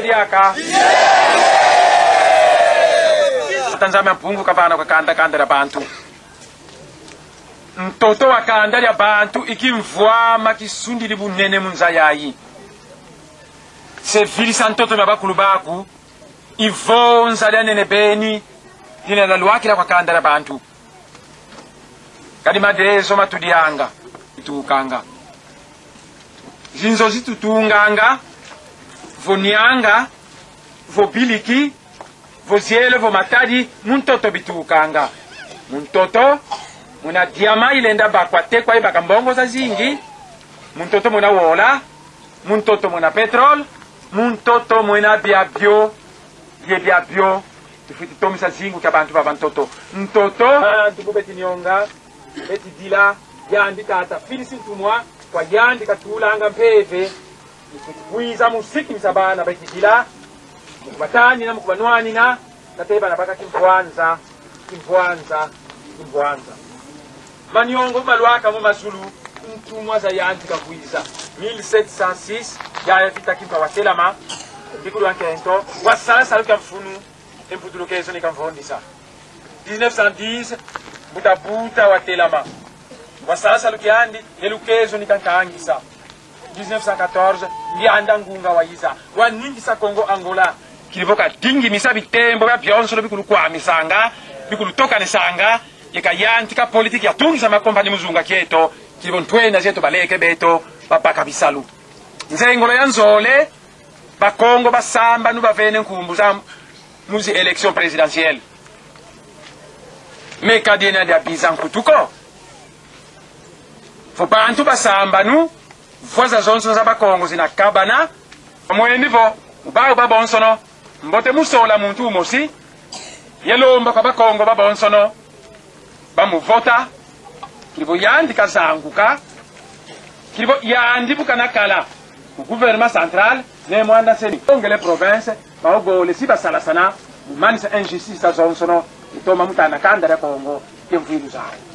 diaka Tanzania mpungu kabana kwa kanda ya bantu mtoto wa kanda ya bantu ikimvwama kisundi libunene munzayayi sevili santoto mabakulu baku ivonza lya nene beni lina laluakila kwa kanda ya bantu kadi madezo matudianga itukanga zinzo zitutunganga vonianga vobiliki voziele vomatadi muntoto bitukanga muntoto muna diama ilenda bakwate kwa ibaka mbongo za zingi muntoto muna wola muntoto muna petrol muntoto muna biabio biabio tufuti tomisa zingu kwa bantu ba bantoto mtoto bantu beti nionga beti dila yandi tata filisi tumwa kwa yandi katulanga mpeve kuiza musiki misabana bakidila mukubatani na mukubanwani na kateba na baka kimvwanza maniongo malwaka mu masulu ntumwa za yanti kakuiza 1706 ya vita kimpa watelama bikulu ankento wasala saluka mfunu emputulokezo nikamvondisa 1910 buta watelama wasala salukiandi elukezo nikankangisa 1914 ndianda ngunga waiza waningisa Kongo Angola kilivoka dingi misa bitembo bya byonsolo bikulu kwa misanga bikulu toka nesanga yeka yantika politiki ya tungisa makompani muzunga kieto kilivo ntwena zeto baleke beto babaka bisalu nzengolo ya nzole bakongo basamba nu bavene nkumbu za muzi election présidentielle meka dina dia bizan kutuko fo bantu basamba nu voza zonso za bakongo zinakabana mwendivo ubao babonsono mbote musola muntu umosi yelomba kwa bakongo babonsono bamuvota kilivo yandi kazanguka kilivo yandi bukanakala gouvernement central ne mwanda seni ongele province baogole si basalasana manisa injustice za zonsono itoma mutana kanda ya Kongo yemvilu zayo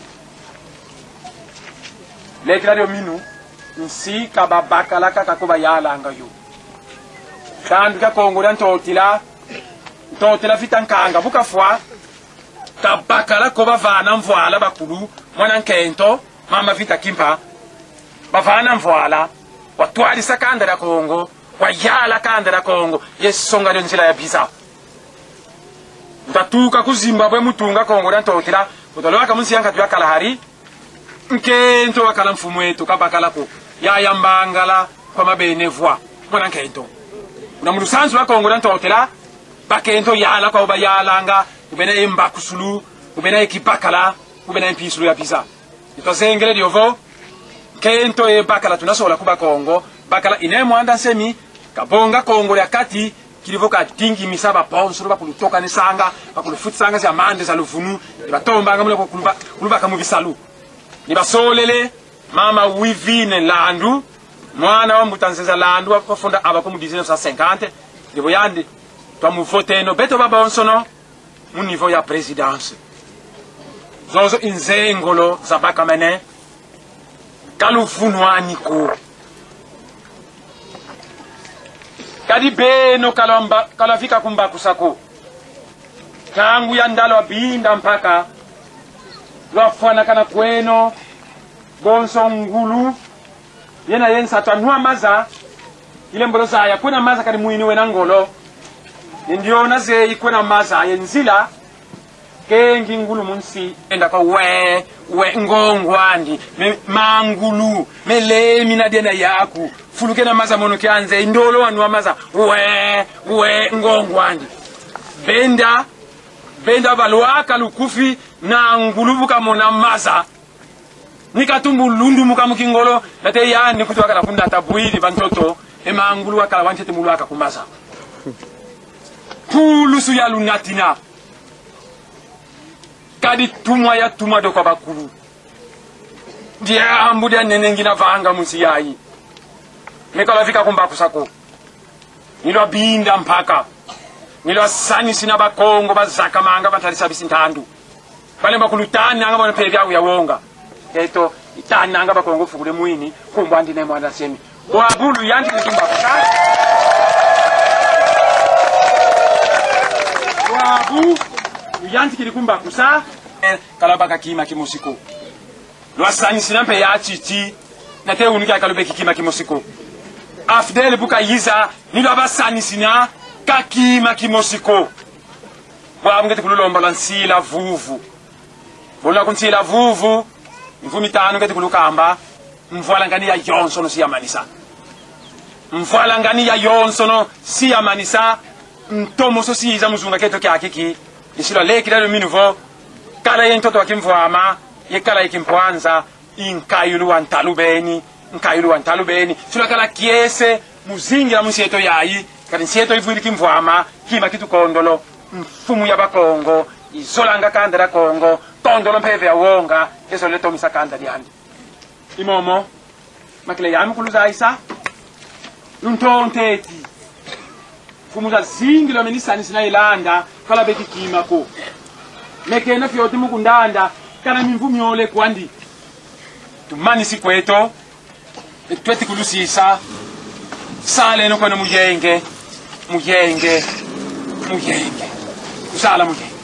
letradio minu nsi kababakala kakakuba yalanga yu kandu ka Kongo dan totila fitankanga bukafwa kabakala ko bavana mvwala bakulu mwana nkento mama vita kimpa bavana mvwala watwalisa kanda ya Kongo wayala kanda ya Kongo yesonga nzila ya biza ndatuka ku Zimbabwe mutunga Kongo dan totila utoloka munsiyanka tuyakala hari nkento wakala mfumu wetu kabakala ko ya mbangala kwa mabenevwa mwana nkento una musanzu wa Kongo dan totila bakento yala kwa ubayalanga ubena imba kusulu ubena ekipakala ubena impisulu ya biza itozengele diovo kento e bakala tunasola kuba Kongo bakala ine mwanda semi kabonga Kongo ya kati kilivoka tingi misaba ponsuru bakulutoka nesanga bakulufutanga za mande za luvunu batomba ngamule kuluba kamu bisalu nibasolele mama wivine landu mwana wa mutanzeza landu wakufunda abakumu 1950 ndipo yandi twamuvote no beto baba onsono mu niveau ya présidence zozo inzengolo za bakamene kalufunwani ko kadi beno kalafika kumbaku sako kangu ya ndalo binda mpaka lwafwana kana kweno bonso ngulu yena yensa tanua maza ile mbolo zaya kuna maza kadi muini wena ngolo ndiona ze ikuna maza yenzila kengi ngulu munsi enda kwa we ngongwandi mangulu melemi na dena yaku fuluke na maza mono kianze indolo wanua maza we ngongwandi benda balwaka lukufi na ngulubuka mona maza Nikatumbu lundu muka mukingolo nate ya nikutu wakala kunda tabuidi bantoto ema angulu wakala wanchete mulu waka kumasa. Pulusu ya lunatina. Kadi tumwa ya tumwa do kwa bakulu. Dia ambudia nenengina vanga musiyai. Mekala vika kumbaku sako. Nilwa binda mpaka. Nilwa sani sina bakongo bazaka manga batalisa bisintandu. Pale bakulutani anga bwana pevya ya wonga. Eto itana anga bakongo fugule mwini kumba ndine mwana semi. Wabulu yanti kumbaku sako. Wabu yanti kilikumba kusa kalabaka kima kimusiko. Lwasani sinampe ya chichi na te unika kalubeki kima kimusiko. Afdel buka yiza nilo abasani sina kakima kimusiko. Wabu ngeti kululomba lansila vuvu. Bola kunsila vuvu mvumi tano ngeti kulukamba mvwala ngani ya yonsono siya manisa. Mvwala ngani ya yonsono siya manisa. Ntomo so siza muzunga keto kya kiki isilo leki dalo minuvo kala yentoto akimvwama yekala ikimpwanza inkayulu wantalubeni silo kala kiese muzingira musieto yayi kali nsieto ivwili kimvwama kima kitu kondolo mfumu ya bakongo izolanga kandera kongo kondolo mpeve ya wonga yeso leto misakanda diandi imomo makile yamu kuluza isa nuntonteti kumuza zingilo menisani sina ilanda kala beki kimako mekena fyoti mukundanda kana mimvumi ole kwandi tumani sikweto tweti kulusisa sale no kono muyenge kusala muyenge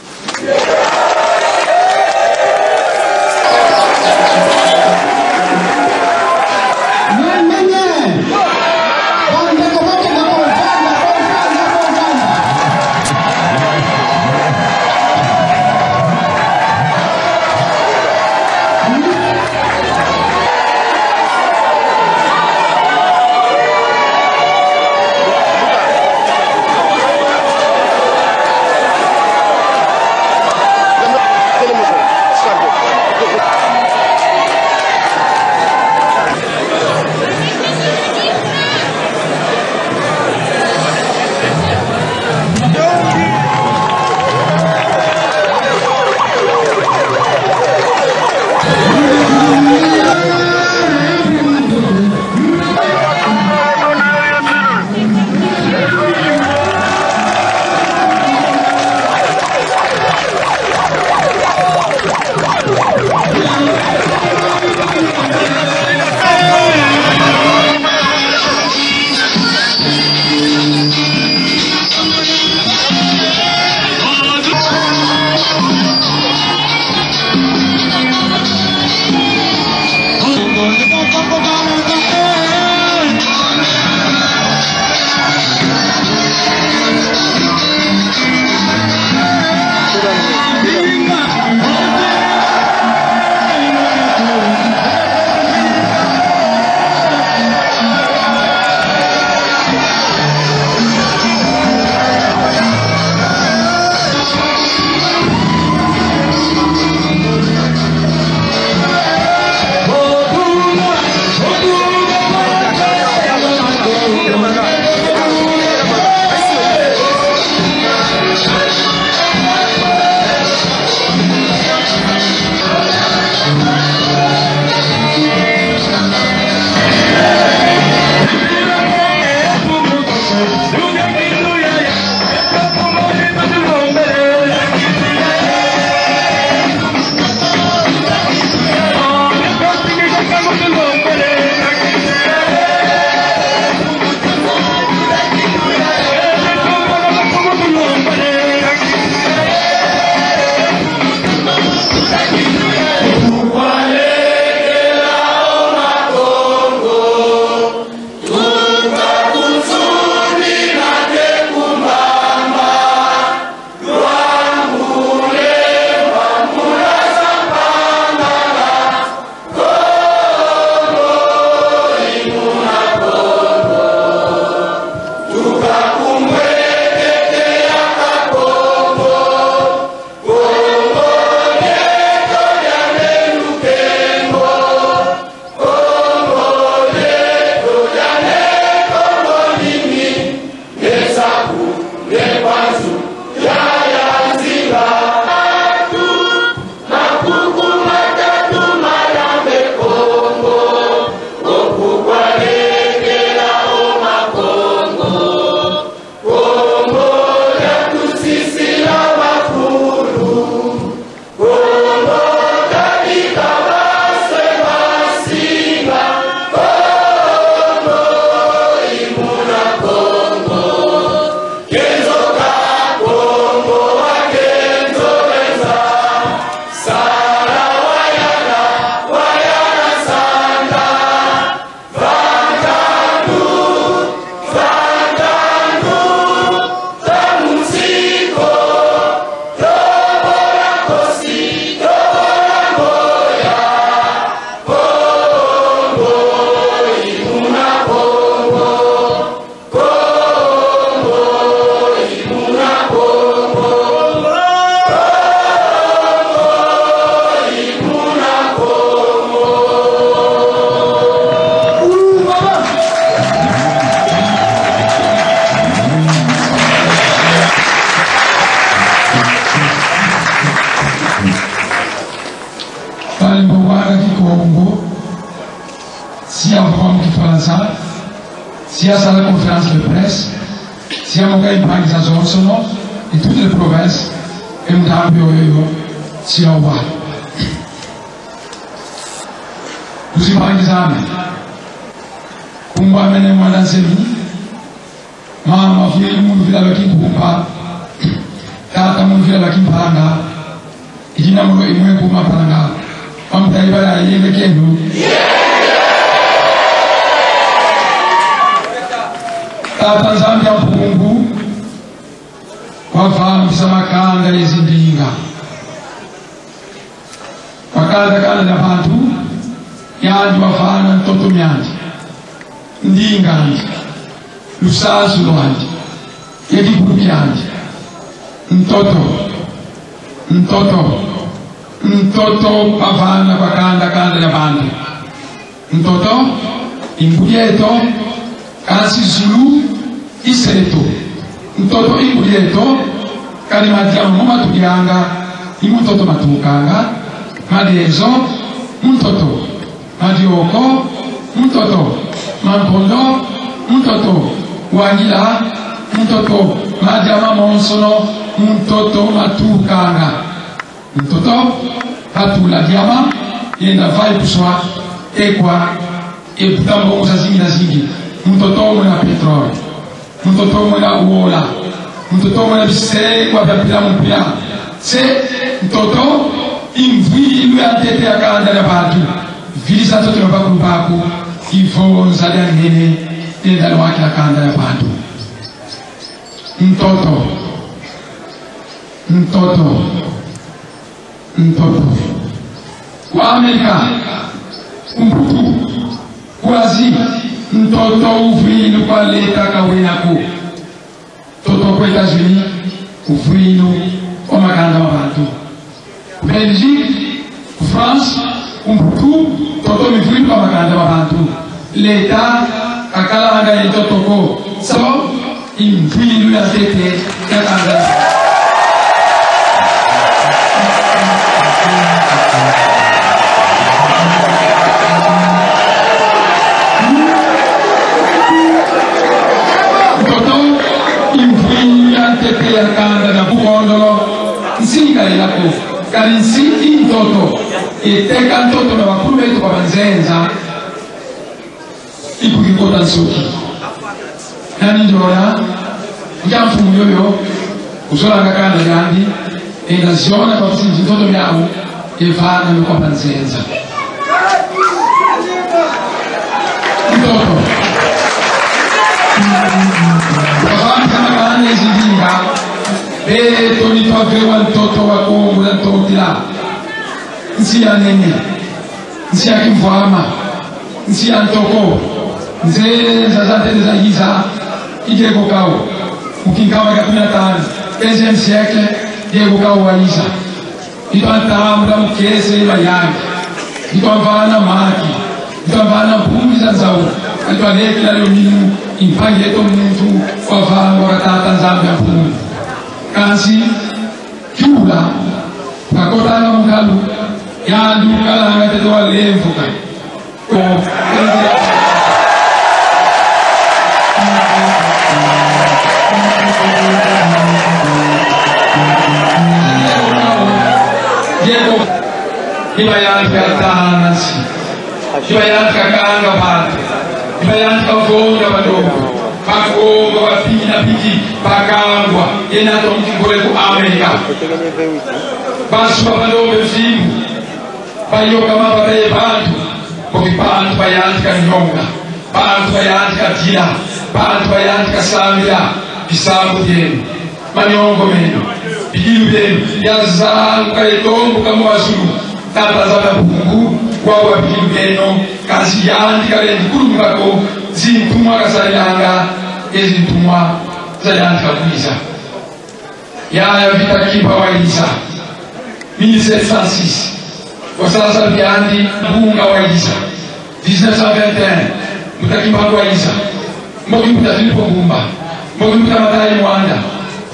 Congo, si on va en France, si on a la conférence de presse, si on a une organisation et toutes les provinces, et on a si on va. Nous sommes par exemple, pour moi, mener moi dans ces vies, maman, ma fille, mon fils avec qui nous pas, tata, mon fils avec qui nous parlons, et qui n'a pas eu moins pour ma parole. On peut y aller avec nous. Tata Zambia Pungu, wafahamu Samakanda Izindinga. Wakanda kanda na bantu, yanji wafana mtoto myanji. Ndinga nji, lusasu lwanji, yekikuru kyanji. Mtoto wafana wakanda kanda na bantu. Mtoto, imbuyeto, kasi Zulu, iseto. Mtoto imbuyeto, kali madiamu matuganga, imutoto matukanga, madiezo, mtoto, madioko, mtoto, mampondo, mtoto, wangila, mtoto, madiama monsono, mtoto matukanga. Mtoto, patula diama, yenda vai kuswa, ekwa, eputambo musa zingi na zingi. Mtoto mwana petroli, mtoto mwana uola, mtoto mwana bisere kwa babila mpia. Se mtoto imvui ilu ya tete ya kanda na batu. Vili sa toto na baku baku, ifo nzada nene, tenda na waki la kanda na batu. Mtoto. Kwa Amerika, umputu, kwazi, mtoto uvinu kwa leta kawenako. Toto kwa Etats-Unis, uvinu, omakanda wabatu. Belgique, France, umputu, toto mivinu kwa makanda wabatu. Leta, akala anga toto ko. So, imvinu ya tete, ya kanda. Ya kanda na bukondolo nsinga ilako kali nsingi mtoto iteka mtoto na wakume itu kwa banzenza ikukikota nsoki nani njora njamfu yoyo usola ngakanda gandi ina ziona kwa msingi mtoto miao ifana kwa banzenza mtoto beto ni pavewa mtoto wa Kongo na totila nsi ya nene nsi ya kimvama nsi ya ntoko nze zazate za giza idego kao ukingawa ya 15e siècle idego kao walisa ibantamda mkese bayani ibavana maki ibavana bumi za nzau alipalekila leo minu impange to mtu kwa vango katata Zambia bumi kasi jula pakota na mkalu ya dukala ngate to alemfuka ko yego ibayan katanasi ibayan kakanga bate ibayan kafonga badogo Pakongo wapina piki pakangwa ena tonki kule ku Amerika basu babalobe zimu bayoka mababe bantu koki bantu bayanti kanyonga bantu bayanti katila bantu bayanti kasamira bisabu yenu manyongo menu bigilu yenu yazangu kayetombu kama wazulu tata za Mungu kwa wabigilu yenu kazi yanti kalendi kurumako zintumwa kasalanga ezintumwa zalyanti kakuiza yaya vitakipa wailiza 1706 wasasa byandi bunga wailiza 1921 mutakipa wailiza moki mutafilipo bumba moki mutamatai mwanda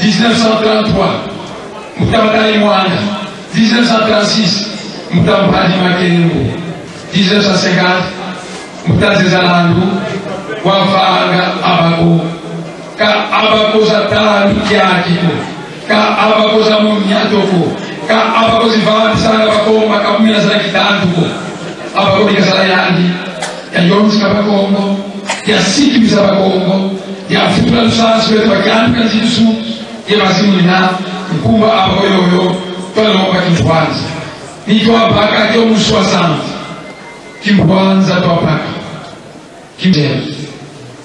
1933 mutamatai mwanda 1936 mutampadi makengo 1950 mutazizalandu wafanga abako ka abakoza tanu kyakiko ka abakoza munyatoko ka abakozi vanisanga bakoma kakumina sana kitantuko abako nikasala yandi ya yonzi kabakongo ya siki bisa bakongo ya futura lusansu wetu wakianduka nzidusu ya mazimu nina mkumba abako yoyo tola lomba kimkwanza nitwa baka kyo muswa sana kimkwanza toa baka kimjema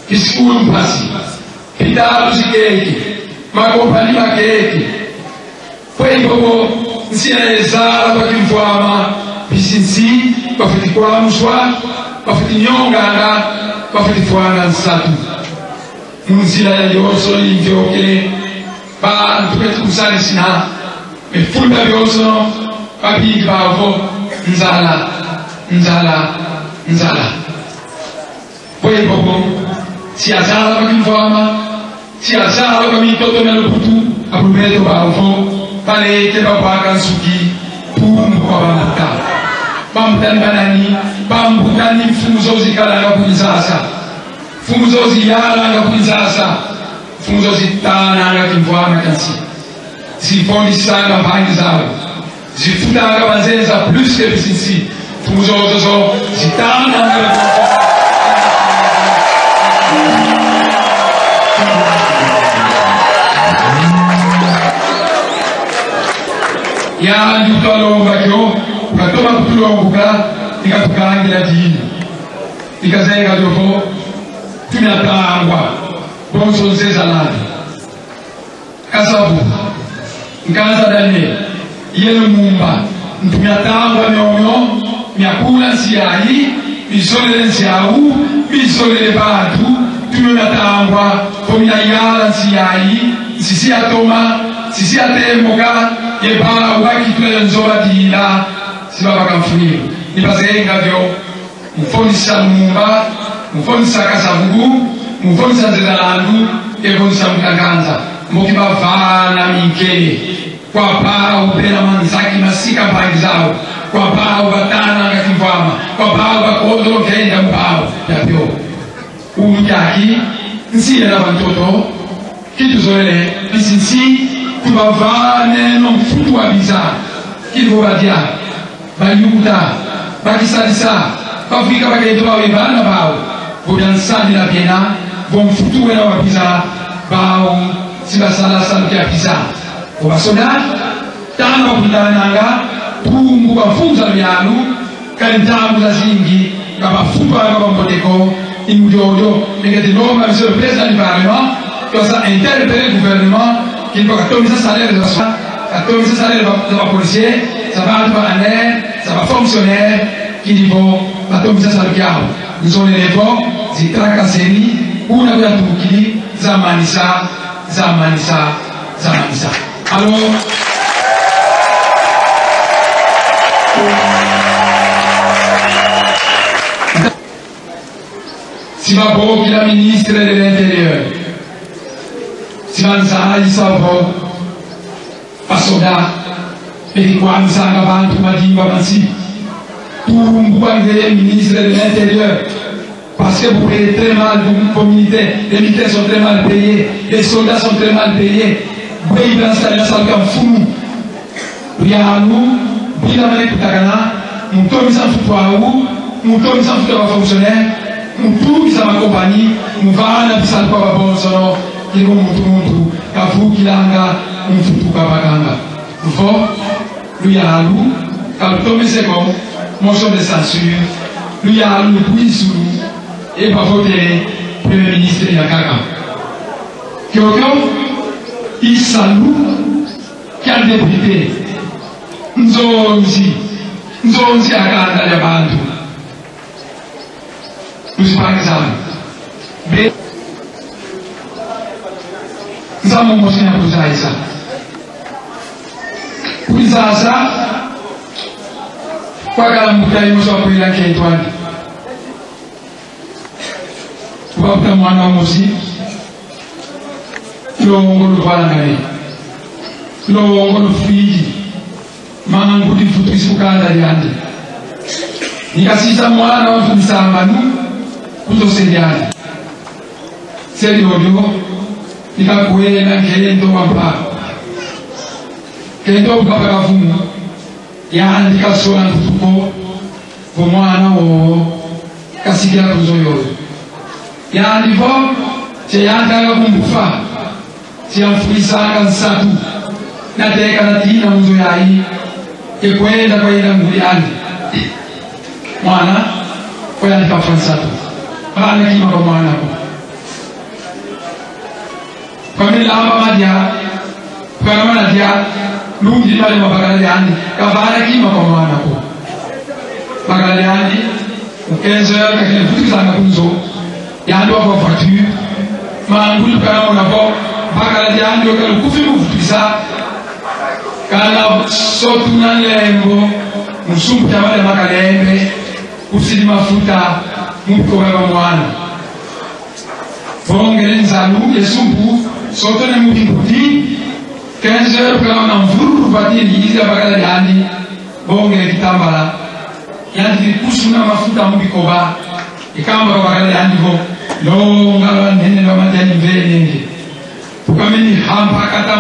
kisikulu mpasi pitalu zikeke makompani makeke kwengogo nsina ezala bakimfwama bisinsi bafiti kwamuswa bafiti nyonganga bafiti fwanga nsatu munzira ya yoso invyoke bantu betukusalisina befunda byoso babigi bavo nzala nzala nzala kwengogo siazala bakimfwama siazala bakamitoto melukutu apumeto bavo palete babaka nsuki pumbu kwa bamuta bamutani banani bambutani mfuzo zikalanga kuinzasa mfuzo ziyalanga kuinzasa mfuzo zitananga kimvwana kansi zifondisanga mpangi zao zifutanga banzenza plus que bisinsi mfuzo zozo zitananga ya ndutalo bakyo katoma kutulonguka nikatukangira dini nikazenga jofo tunatangwa bonso nzezalani kasabu nkaza Daniel yele mumba ntumyatangwa myonyo myakula nsiyayi misolele nsiyawu misolele bantu tunatangwa komyayala nsiyayi nsisi atoma sisi atemoka yeba wakitule nzoba dila sibaba kamfuniro nibazenga vyo mfondisa mumba mfondisa kasavugu mfondisa nzezalandu mfondisa mkanganza mbokiba vana minkele kwa pao pena manzaki masika mpangi zao kwa pao batana ngakimvama kwa pao bakodolo kenda mpao yapyo umjaki nsile na bantoto kitu zoele bisinsi tubavane no mfutu wa biza kivo badia bayuda bakisalisa bafika bakendo bawe bana bao bodansani la biena bon mfutu wena wa biza bao sibasala saluki ya biza obasoda tanga kundananga tumbu bafunza byanu kantambu za zingi kabafutu aba bamboteko imujojo ngati noma monsieur le président du parlement doit ça interpeller le gouvernement qu'il faut atomiser le salaire de la soie, atomiser le salaire de la policier, ça va être un air, ça va fonctionnaire, qui dit bon, atomiser le salaire. Nous sommes les bons, c'est tracasserie, ou la Turquie, Zamanissa, Zamanissa, Zamanissa. Alors, si ma pauvre la ministre de l'Intérieur, simanzala isavo pasoda pelikwanzanga bantu madimba bansi tumbwange ministre de l'Intérieur parce que vous payez très mal vous communauté les militaires sont très mal payés les soldats sont très mal payés bey installé la salle comme fou rialu bila mali kutakana mutomi sans futuau mutomi sans futuau fonctionnaire mutu bisa ma compagnie muvana bisa kwa bonsono kiko mutu kafukilanga mfutu kabaganga vo luyalu kaltomeseko motion de censure luyalu puisuru et pas voter premier ministre yakaka kyokyo isalu kya député nzonzi akanda ya bantu usipangizana be nzamo mosina kuzaisa kuzaza kwa kala mukali muso kuila ketwani wapta mwana mosi longo lwana ngai longo lufiji mangu di futu isukanda yandi nikasisa mwana wa msambanu kutosejana seli odio nikakwenda ngendo wampa kendo bukaba bafumu yandika sola ntuko bomwana wo kasigira kuzoyo yandivo cheyandaka kumbufa chiyamfuisanga nsatu nateka natina munzo yayi ekwenda kwenda nguliyandi mwana kweyandika nsatu bana kima kwa mwana ko kamila amba madya kwa mwana dia lungi pale mabagala yandi kabana kima kwa mwana ko bagala yandi ukenzo kakile futisanga kunzo yando kwa voiture mangulu kana unapo bagala yandi okalo kufimu futisa kana sotuna lembo musumbu tamale makalembe usidi mafuta muko baba mwana bongere nzalu yesumbu sotone mubindi 15 heures kana mvuru batini iza bagala yandi bongere kitambala yandi kusuna mafuta mubikoba ikamba bagala yandi go lo ngala nene lo madani vene tukameni hamba kata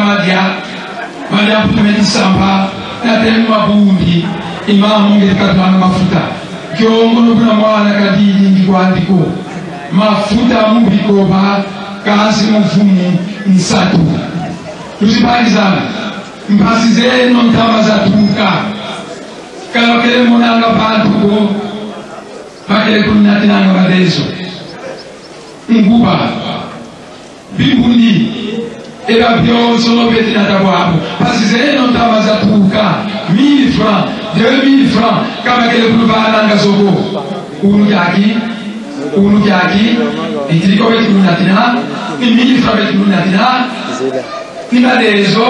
madia putumeni samba na temu mabundi imamu ngekatana mafuta kyongono kuna mwana kadidi ngikwandiko mafuta mubikoba kasi mfumu nsatu tusipalizana mpasi zeno ntama za tuka kala kele monanga bantu ko pakele kunatinanga badezo nguba bibundi era byonso no betina tabwabo pasi zeno ntama za tuka 1000 francs 2000 francs kama kele kulubana ngazoko unu yaki itiriko wetu kunatina ni 1000 francs wetu kunatina ni badezo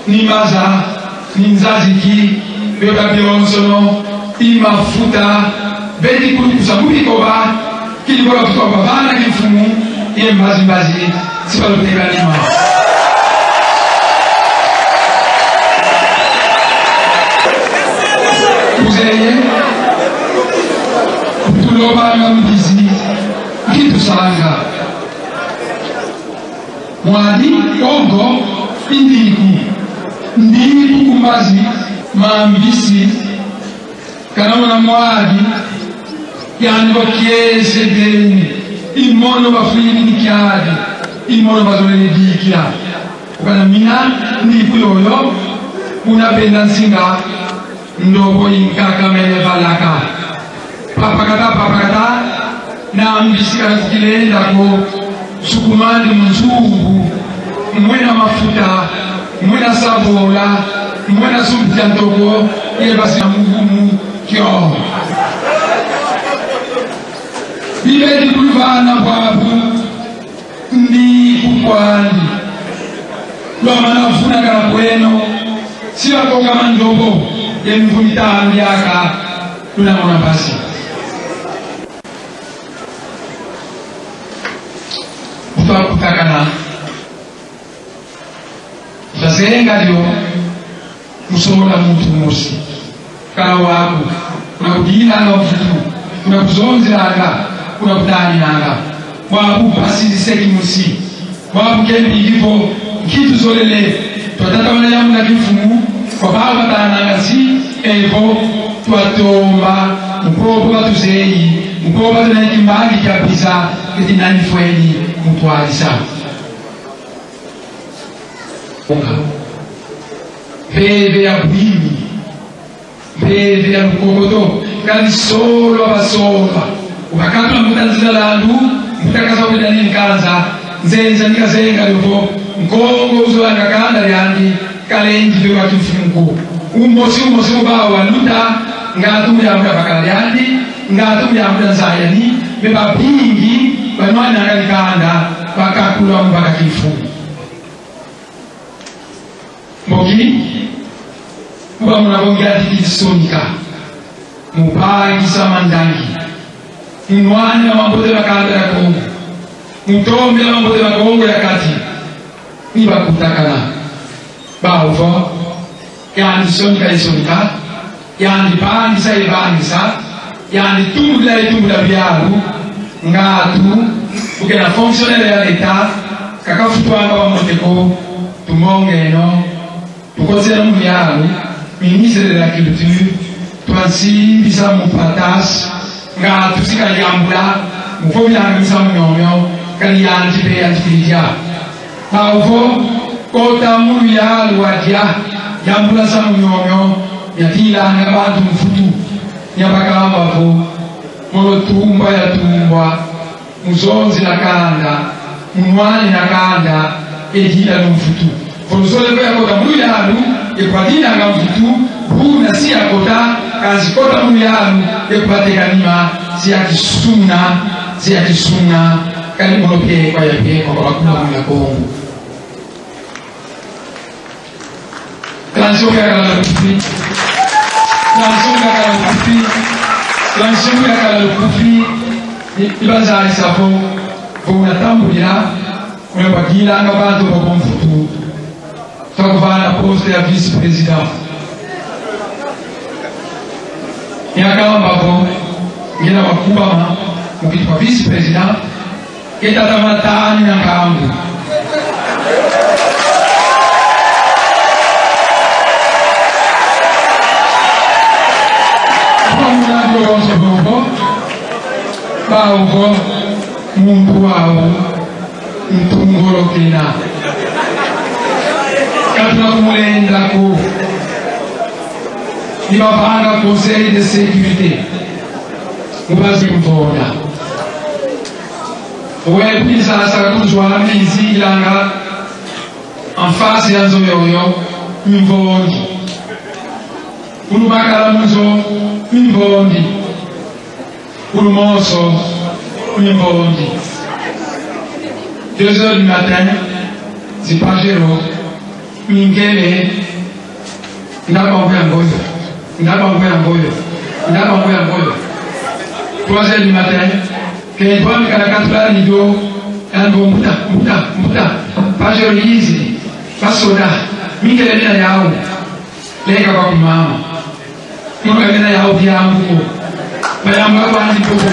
ni maza ni nzaziki beba byonso no imafuta beti kusabuki koba kilikola kutoka bana kifumu ye mbazi sipaloteka nima uzeye tuloba ngambizi kitusanga mwadi ongo ndiku kumbazi mambisi kanamona mwadi yani bakiese deni imono bafuyini nikyadi imono bazolele dikya ukana mina ndiku yoyo unapenda nsinga ndobo inkaka mele balaka papakata na mbisika zikilenda ko sukumandi mzungu mwena mafuta mwena sabola mwena sumpita ntoko ile basi mungumu kyo bibedi kuluvana bwabu ndi kukwandi lomana ufuna kana kweno siwa konga mandobo yemvumitano yaka tunamona basi kutakana tazenga lyo musobola muntu musi kala waku unakudinanga ufutu unakuzonzeranga unakudaniranga wabu basiziseki musi wabu kembi ilivo nkitu zolele twatatabana yamu na kifumu kwa baba batananga si evo twatomba mukoboka tuzeyi mukoba tunakimbangi kabisa kiti nani fweni mutwalisa bebe ya bwimi bebe ya lukokoto kali solo abasoba ukakatwa mutanzila landu mutakasa wedani nkanza nzenza nikazenga lupo nkongo uzolanga kanda yandi kalenji bewa kifungu umosi ubawa luta ngatu mjamuda bakala yandi ngatu mjamuda nzayani beba bingi banwana ngalikanda bakakula mbaka kifungu moki kuba munabongera tikisonika mupangisa mandangi mwana mambote bakanda ya Kongo mutombe mambote ya Kongo ya kati niba kutakana bawo yani sonika isonika yani pangisa ibangisa yani tumbula byalu ngatu ukena fonctionnaire ya l'État kakafutwanga bamoteko tumongeno tukosera mu byalu ministre de l'Agriculture twasimbisa mu patas ngatu sikayambula mufo byangisa mu nyomyo kali yanjibe yanjibirija bawo kota mu byalu wajya yambula sa mu nyomyo yatilanga abantu mufutu nyabakambavo molotumba yatumbwa muzonzi nakanda munwani nakanda ejila n'umufutu folusole ko yakota muyalu ekwatila nga mfutu huna si yakota kazikota muyalu ekwatekanima si yakisuna kali molope kwa yapeko kwa bakuna mula Kongo transition yakala lukufi transition yakala lukufi ibaza isafo bonatambulira mwebagila nga bantu bakomfutu twakuvana poste ya vice president nyakambavo ngina bakubama mukitwa vice president ketatamatani na ngambu bawo muntu wawo ntungolokena katuna kumulendako nibapanga conseil de sécurité mubazimvoda wepisa kutuzwala mizi ilanga en face ya nzoyoyo mvondi ulubakala muzo mvondi Ulumoso, Mimbondi. 2h du matin, Zipajero, Mingele, Ndabangwe Angoyo. 3h du matin, Kédoua Mikalakatula Nido, Ango Mouta, Pajero Lizi, Pasoda, Mingele Lina Yao, Lega Bakumama, Mingele Lina Yao Diambo. Bayamba wani popo.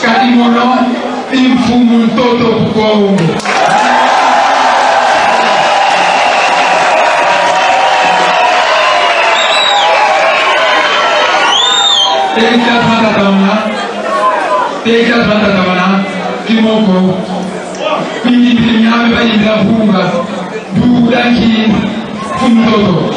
Kadimono, imfumu mtoto kukongo. Teka tatatamana, kimoko. Mimi nyame bali ndafunga dudanki kumtoto